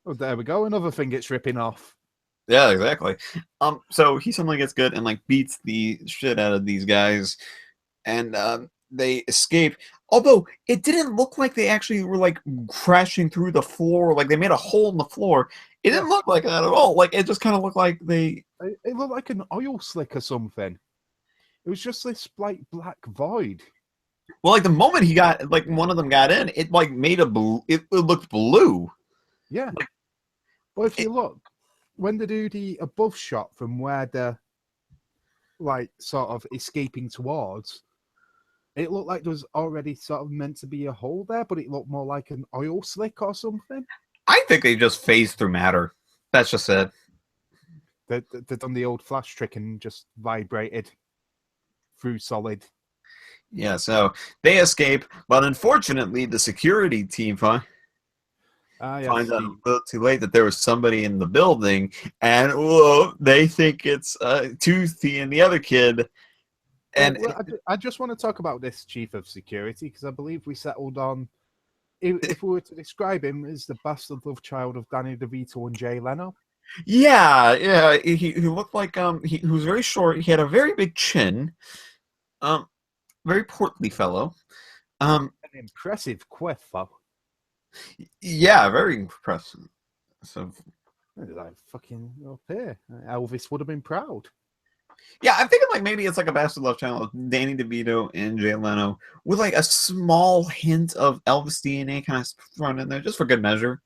there we go. Another thing it's ripping off. Yeah, exactly. So he suddenly gets good and like beats the shit out of these guys, and they escape. Although it didn't look like they actually were like crashing through the floor, like they made a hole in the floor. It didn't look like that at all. Like it just kind of looked like they. It looked like an oil slick or something. It was just this like black void. Well, like the moment he got, like one of them got in, it like made a blue. It looked blue. Yeah. Well, if you look, when they do the above shot from where they're like sort of escaping towards, it looked like there was already sort of meant to be a hole there, but it looked more like an oil slick or something. I think they just phased through matter. That's just it. They've done the old flash trick and just vibrated through solid. Yeah, so they escape, but unfortunately, the security team finds out a little too late that there was somebody in the building, and they think it's Toothy and the other kid. And I just want to talk about this chief of security because I believe we settled on if we were to describe him as the bastard love child of Danny DeVito and Jay Leno. Yeah, he looked like he was very short. He had a very big chin, very portly fellow, an impressive quiff though. Yeah, very impressive. So, like fucking up here, Elvis would have been proud. Yeah, I'm thinking like maybe it's like a bastard love channel of Danny DeVito and Jay Leno with like a small hint of Elvis DNA kind of thrown in there just for good measure.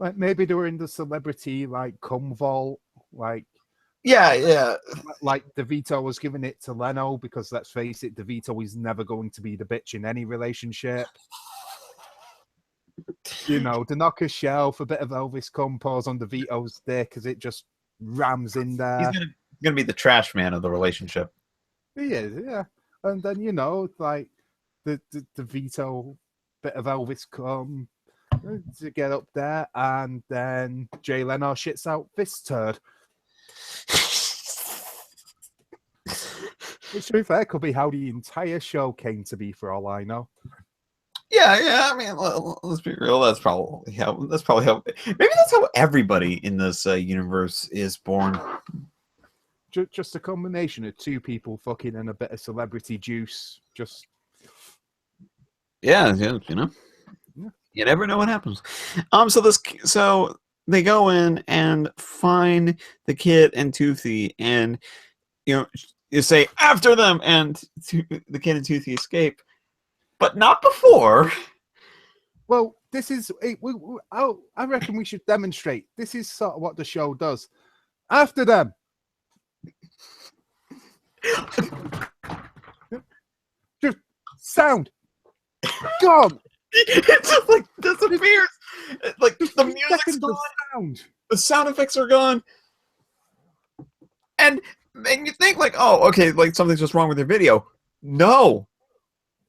Like maybe they were in the celebrity like cum vault, like yeah. Like DeVito was giving it to Leno because let's face it, DeVito is never going to be the bitch in any relationship. You know, to knock a shelf, a bit of Elvis cum pours on DeVito's dick because it just rams in there. He's gonna be the trash man of the relationship. He is, yeah. And then like the DeVito bit of Elvis cum to get up there, and then Jay Leno shits out this turd. Which, to be fair, could be how the entire show came to be, for all I know. Yeah. I mean, let's be real. That's probably how. Maybe that's how everybody in this universe is born. Just a combination of two people fucking and a bit of celebrity juice. Just yeah, you know. Yeah. You never know what happens. So they go in and find the kid and Toothy, and you say after them, and the kid and Toothy escape, but not before. Well, this is. I reckon we should demonstrate. This is sort of what the show does. After them. Just sound gone. It just like disappears. Like the music's gone. The sound effects are gone. And you think like, oh, okay, like something's just wrong with your video. No.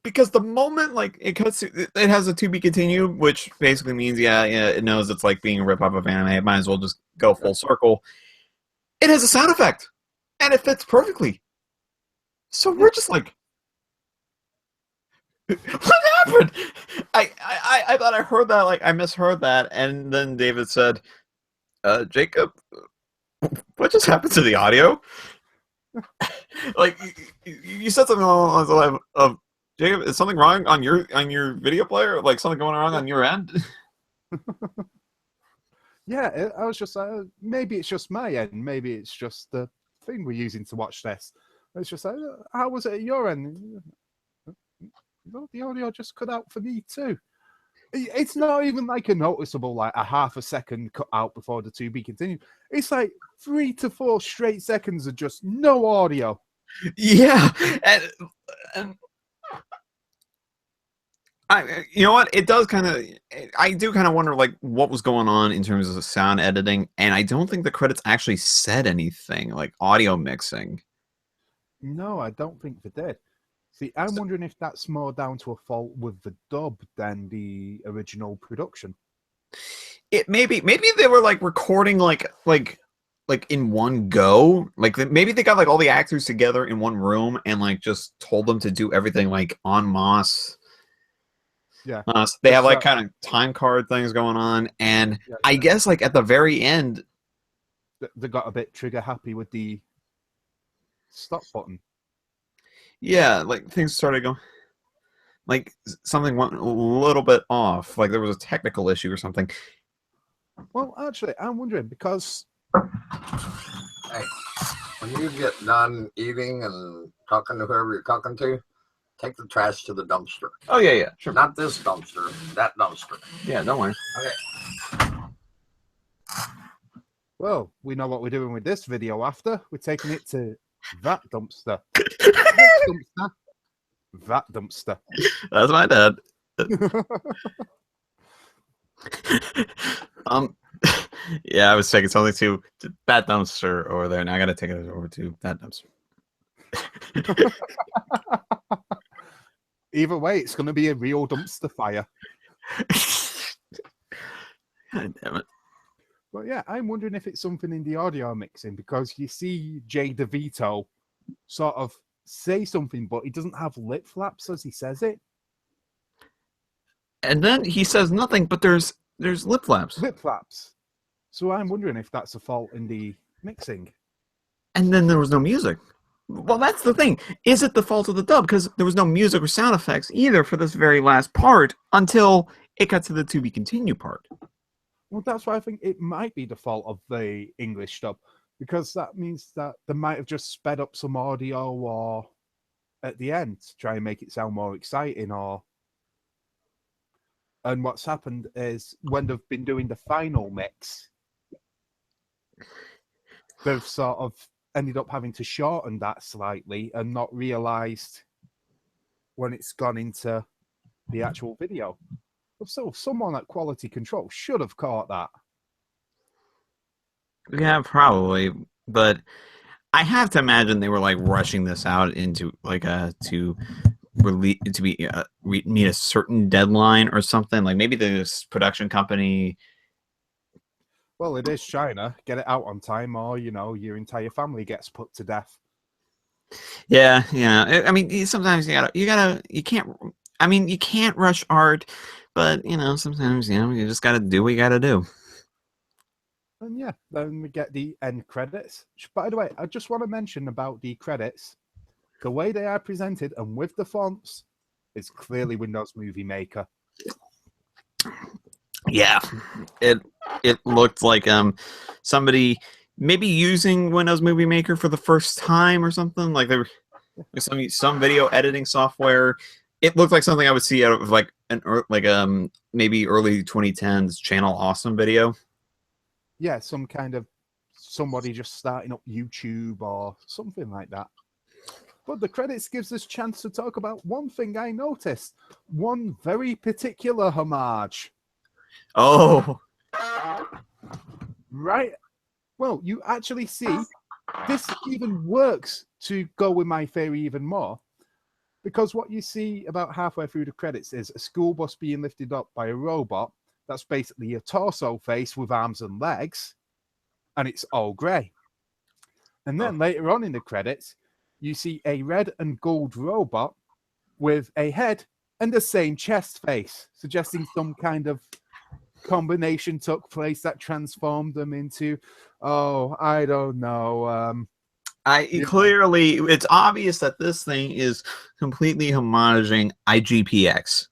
because the moment like it cuts, it has a to be continued, which basically means yeah, it knows it's like being a rip off of anime. It might as well just go full circle. It has a sound effect, and it fits perfectly. So Yeah. we're just like, what happened? I thought I heard that, like I misheard that, and then David said, Jacob, what just happened to the audio? Like you said something along the line of Jacob, is something wrong on your video player? Like something going wrong on your end? Yeah, I was just like, maybe it's just my end. Maybe it's just the thing we're using to watch this. It's just like, how was it at your end? Well, the audio just cut out for me too. It's not even like a noticeable, like a half a second cut out before the to be continued. It's like 3 to 4 straight seconds of just no audio. Yeah, and you know what? It does kind of. I do kind of wonder, like, what was going on in terms of sound editing, and I don't think the credits actually said anything like audio mixing. No, I don't think they did. See, I'm wondering if that's more down to a fault with the dub than the original production. It maybe they were like recording like in one go. Like maybe they got like all the actors together in one room and like just told them to do everything like en masse. Yeah, So they have just like kind of time card things going on, and yeah, I guess like at the very end, they got a bit trigger happy with the stop button. yeah, like things started going like something went a little bit off. Like there was a technical issue or something. Well, actually, I'm wondering because Hey, when you get done eating and talking to whoever you're talking to, take the trash to the dumpster. Oh yeah, sure. Not this dumpster, that dumpster. Yeah, don't worry. Okay. well, we know what we're doing with this video after. We're taking it to that dumpster. This dumpster. That dumpster. That's my dad. Yeah, I was taking something to that dumpster over there, and I got to take it over to that dumpster. Either way, it's going to be a real dumpster fire. God damn it. But yeah, I'm wondering if it's something in the audio mixing because you see Jay DeVito sort of say something, but he doesn't have lip flaps as he says it. And then he says nothing, but there's lip flaps. Lip flaps. So I'm wondering if that's a fault in the mixing. And then there was no music. Well, that's the thing. Is it the fault of the dub? Because there was no music or sound effects either for this very last part until it got to the to be continued part. Well, that's why I think it might be the fault of the English dub, because that means that they might have just sped up some audio or at the end to try and make it sound more exciting. And what's happened is when they've been doing the final mix, they've sort of ended up having to shorten that slightly and not realized when it's gone into the actual video. So someone at quality control should have caught that. Yeah, probably. But I have to imagine they were like rushing this out into like to release to be meet a certain deadline or something. Like maybe this production company. Well, it is China. Get it out on time, or your entire family gets put to death. Yeah. I mean, sometimes you can't. I mean, you can't rush art, but sometimes you just gotta do what you gotta do. And yeah, then we get the end credits. By the way, I just want to mention about the credits. The way they are presented and with the fonts is clearly Windows Movie Maker. Yeah, it looked like somebody maybe using Windows Movie Maker for the first time or something. Like there was some video editing software. It looked like something I would see out of like maybe early 2010s Channel Awesome video. Yeah, some kind of somebody just starting up YouTube or something like that. But the credits gives us a chance to talk about one thing I noticed. One very particular homage. Oh. Right. Well, you actually see this even works to go with my theory even more. Because what you see about halfway through the credits is a school bus being lifted up by a robot that's basically a torso face with arms and legs, and it's all grey. And then later on in the credits, you see a red and gold robot with a head and the same chest face, suggesting some kind of combination took place that transformed them into, I don't know. Clearly, it's obvious that this thing is completely homaging IGPX.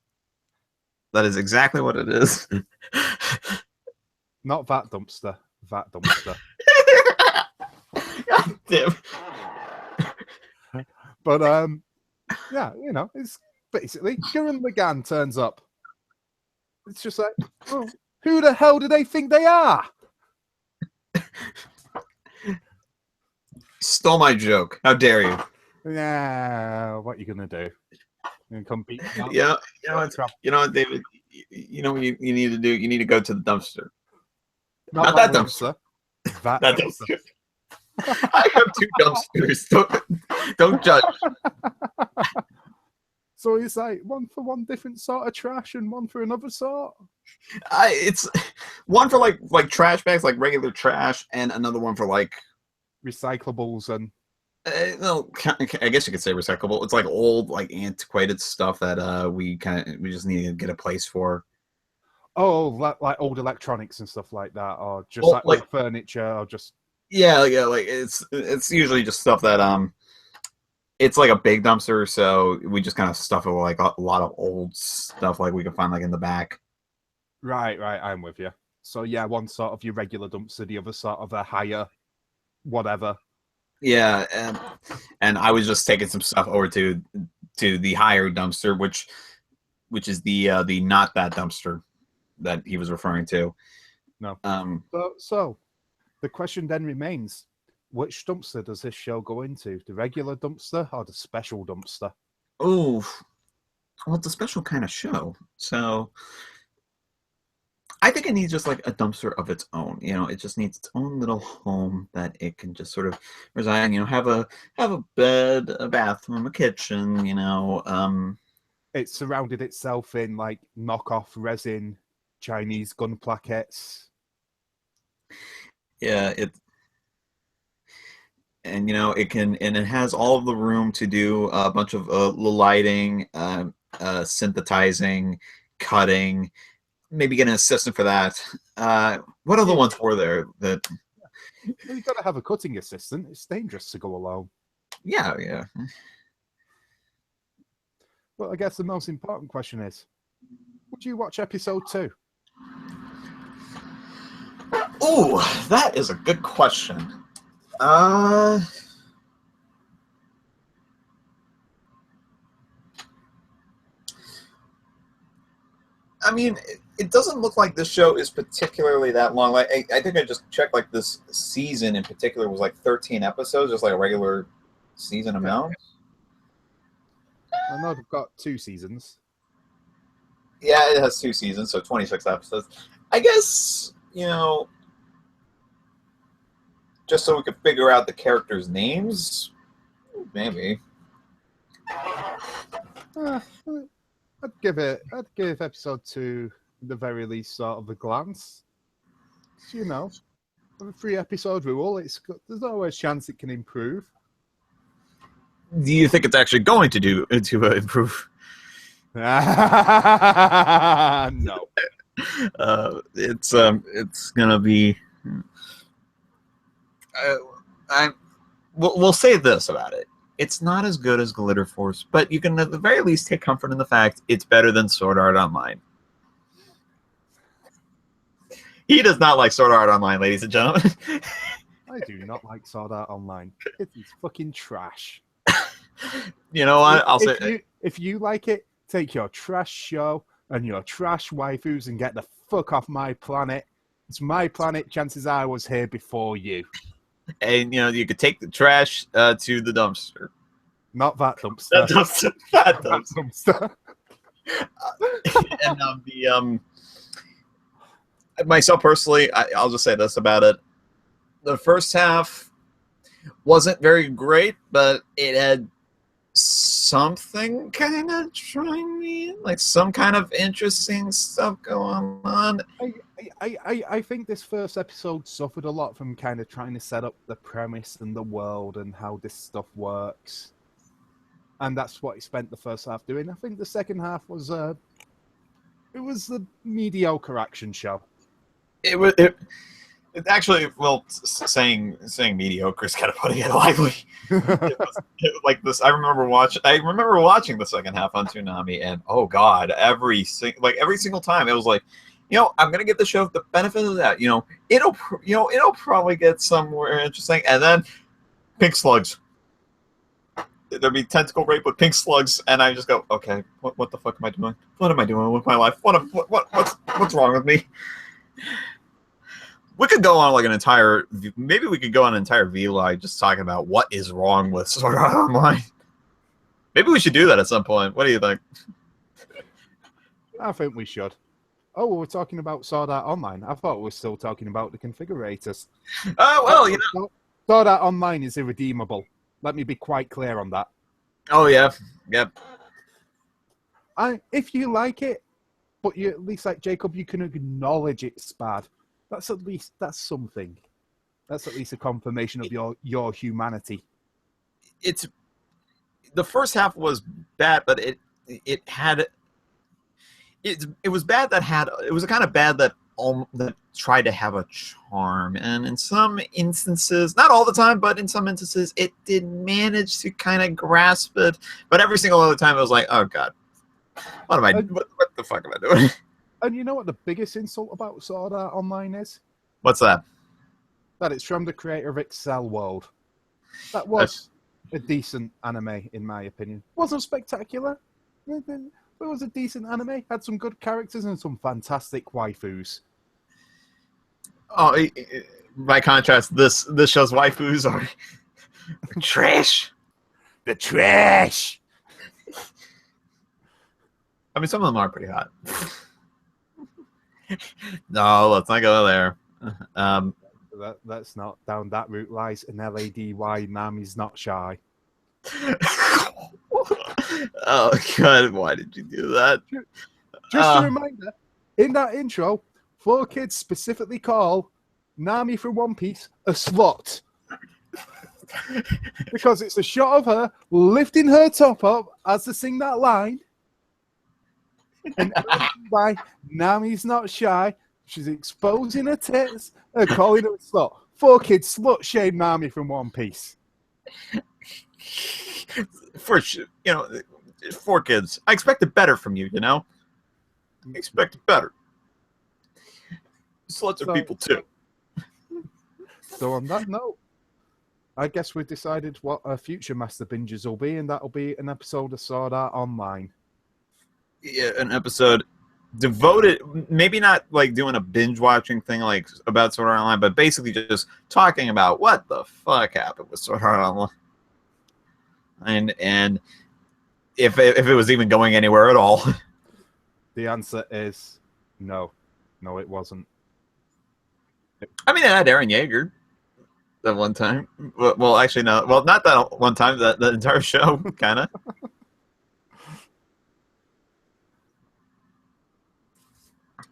That is exactly what it is. Not that dumpster. That dumpster. God damn. But yeah, it's basically Gurren Lagann turns up. It's just like, who the hell do they think they are? Stole my joke. How dare you? Yeah, what are you gonna do? You come beat me up? You know what, David? You know what you need to do? You need to go to the dumpster. Not that dumpster. That dumpster. I have two dumpsters. Don't judge. So it's like one for one different sort of trash and one for another sort. It's one for like trash bags, like regular trash, and another one for like recyclables and. No, I guess you could say recyclable. It's like old, like antiquated stuff that we just need to get a place for. Oh, like old electronics and stuff like that, or just like furniture, or just yeah, like it's usually just stuff that it's like a big dumpster, so we just kind of stuff it with like a lot of old stuff, like we can find like in the back. Right, I'm with you. So yeah, one sort of your regular dumpster, the other sort of a higher, whatever. Yeah, and I was just taking some stuff over to the higher dumpster, which is the not that dumpster that he was referring to. No. So the question then remains: which dumpster does this show go into? The regular dumpster or the special dumpster? Oh, well, it's a special kind of show, so I think it needs just like a dumpster of its own. It just needs its own little home that it can just sort of reside. Have a bed, a bathroom, a kitchen. It surrounded itself in like knockoff resin Chinese gun plaquettes. Yeah, it has all of the room to do a bunch of lighting, synthesizing, cutting. Maybe get an assistant for that. What other ones were there that? Well, you've got to have a cutting assistant. It's dangerous to go alone. Yeah. But I guess the most important question is, would you watch episode 2? Oh, that is a good question. I mean, it doesn't look like this show is particularly that long. Like, I think I just checked, like, this season in particular was like 13 episodes, just like a regular season amount. I know they've got 2 seasons. Yeah, it has 2 seasons, so 26 episodes. I guess, just so we could figure out the characters' names, maybe. I'd give episode 2 at the very least sort of a glance. A 3-episode rule. There's always a chance it can improve. Do you think it's actually going to improve? No. It's gonna be. We'll say this about it. It's not as good as Glitter Force, but you can at the very least take comfort in the fact it's better than Sword Art Online. He does not like Sword Art Online, ladies and gentlemen. I do not like Sword Art Online. It is fucking trash. You know what? I'll say if you like it, take your trash show and your trash waifus and get the fuck off my planet. It's my planet. Chances are I was here before you. And you could take the trash to the dumpster. Not that dumpster. That dumpster. And myself personally, I'll just say this about it: the first half wasn't very great, but it had something kind of drawing me in, like some kind of interesting stuff going on. I think this first episode suffered a lot from kind of trying to set up the premise and the world and how this stuff works, and that's what it spent the first half doing. I think the second half was it was a mediocre action show. It actually, well, saying mediocre is kind of putting it lightly. It was like this. I remember watching the second half on Toonami, and oh god, every single time it was like, I'm gonna give the show the benefit of that. It'll probably get somewhere interesting, and then pink slugs. There'd be tentacle rape with pink slugs, and I just go, okay, what the fuck am I doing? What am I doing with my life? What's wrong with me? We could go on like maybe we could go on an entire vlog just talking about what is wrong with Sword Art Online. Maybe we should do that at some point. What do you think? I think we should. Oh, we're talking about Sword Art Online. I thought we were still talking about the Configurators. Oh, well, Sword Art Online is irredeemable. Let me be quite clear on that. Oh, yeah. Yep. If you like it, but you at least like Jacob, you can acknowledge it's bad. That's something. That's at least a confirmation of your humanity. The first half was bad, but it was bad it was kind of bad that tried to have a charm, and in some instances, not all the time, but in some instances, it did manage to kind of grasp it. But every single other time, it was like, oh god, what the fuck am I doing? And you know what the biggest insult about Sword Art Online is? What's that? That it's from the creator of Excel World. That was a decent anime, in my opinion. Wasn't spectacular. It was a decent anime. Had some good characters and some fantastic waifus. Oh, by contrast, this show's waifus are trash. The trash! I mean, some of them are pretty hot. No, let's not go there. That's not down that route lies an LADY. Nami's not shy. Oh god, why did you do that? Just a reminder, in that intro, 4Kids specifically call Nami from One Piece a slut. Because it's a shot of her lifting her top up as they sing that line. And by Nami's not shy, she's exposing her tits and calling her a slut. 4Kids slut shame Nami from One Piece. For 4Kids, I expected better from you. I expected better. Sluts are people too. So on that note, I guess we've decided what our future Master Binges will be, and that'll be an episode of Sword Art Online. Yeah, an episode devoted, maybe not like doing a binge watching thing like about Sword Art Online, but basically just talking about what the fuck happened with Sword Art Online, and if it was even going anywhere at all. The answer is no, it wasn't. I mean, it had Eren Yeager that one time. Well, actually, no. Well, not that one time. The entire show, kind of.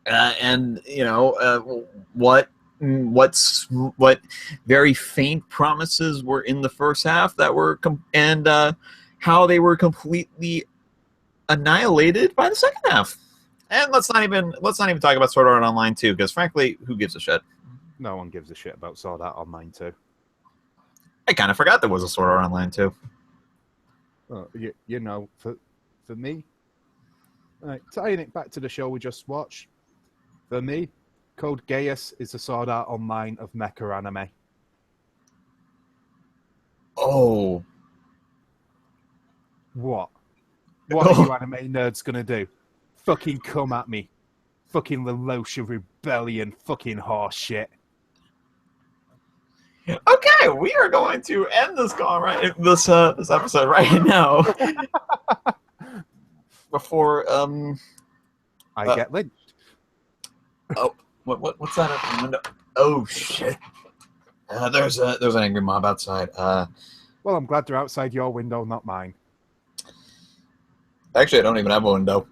And what very faint promises were in the first half that were how they were completely annihilated by the second half. And let's not even talk about Sword Art Online 2, because frankly, who gives a shit? No one gives a shit about Sword Art Online 2. I kind of forgot there was a Sword Art Online 2. For me, tying it back to the show we just watched, for me, Code Geass is the Sword Art Online of mecha anime. Oh. What? What are you anime nerds gonna do? Fucking come at me. Fucking Lelosha Rebellion fucking horse shit. Okay, we are going to end this episode right now. Before I get lynched. Oh, what's that up in the window? Oh shit! There's an angry mob outside. Well, I'm glad they're outside your window, not mine. Actually, I don't even have a window.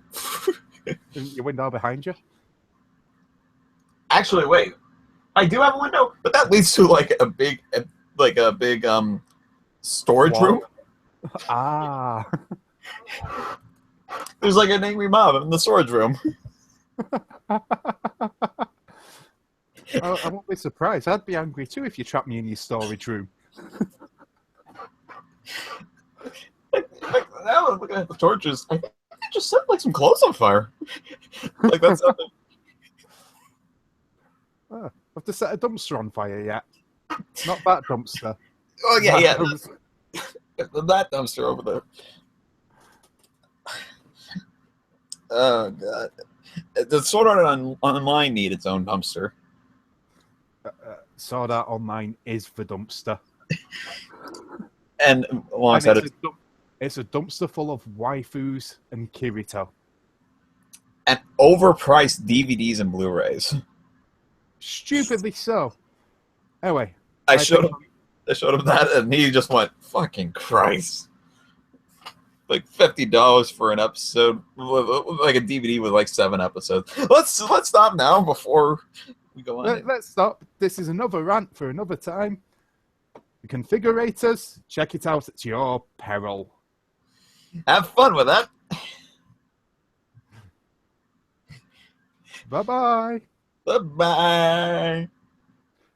Your window behind you? Actually, wait. I do have a window, but that leads to like a big storage Wall? room. Ah. There's like an angry mob in the storage room. I won't be surprised. I'd be angry too if you trapped me in your storage room. Like now I'm looking at the torches. I think I just set like some clothes on fire. Like that's something. Have to set a dumpster on fire yet? Not that dumpster. Oh yeah, yeah. Dumpster. That dumpster over there. Oh god. The Sword Art Online need its own dumpster. Sword Art Online is the dumpster. And alongside And it's a dumpster full of waifus and Kirito. and overpriced DVDs and Blu-rays. Stupidly so. Anyway. I showed him that and he just went, fucking Christ. Like $50 for an episode, like a DVD with like 7 episodes. Let's stop now before we go on. Let's stop. This is another rant for another time. The Configurators, check it out at your peril. Have fun with that. Bye-bye. Bye-bye.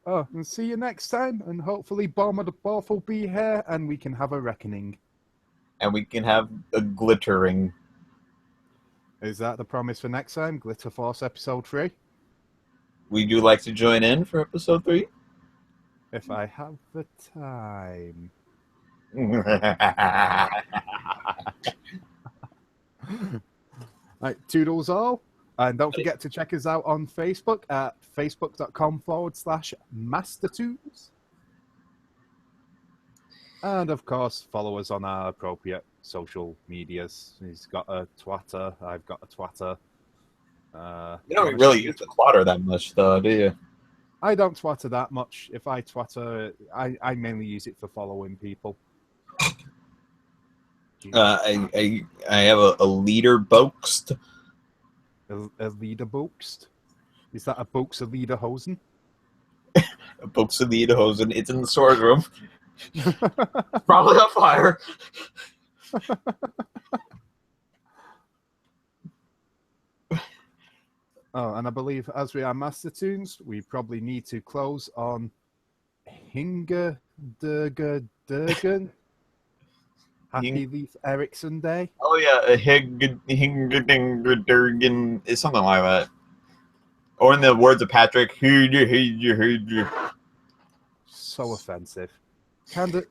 Oh, and see you next time, and hopefully Bomber the Both will be here, and we can have a reckoning. And we can have a glittering. Is that the promise for next time? Glitter Force Episode 3? Would you like to join in for episode 3? If I have the time. Right, toodles all. And don't forget to check us out on Facebook at facebook.com/Mastertunes. And of course, follow us on our appropriate social medias. He's got a Twitter. I've got a Twitter. You don't really use the Twitter that much, though, do you? I don't Twitter that much. If I Twitter, I mainly use it for following people. I have a leader boast. A leader bookst? Is that a book's a leader hosen? A book's a leader hosen. It's in the storage room. Probably on fire. Oh, and I believe as we are Master Tunes, we probably need to close on Hinga Durga. Happy Leif Erikson Day. Oh yeah, a Hingerdingerdergen is something like that. Or in the words of Patrick, So offensive. Kind of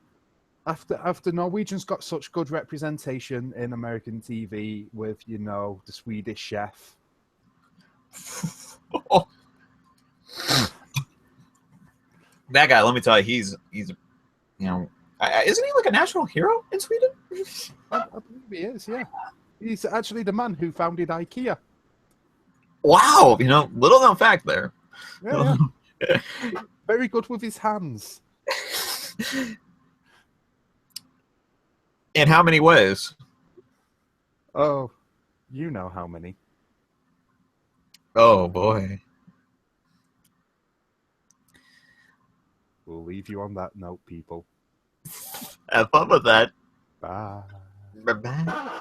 after Norwegians got such good representation in American TV with, you know, the Swedish Chef. That guy, let me tell you, he's you know, isn't he like a national hero in Sweden? I believe he is, yeah. He's actually the man who founded IKEA. Wow, you know, little known fact there. Yeah. Very good with his hands. In how many ways? Oh, you know how many. Oh boy. We'll leave you on that note, people. Have fun with that. Bye. Bye-bye.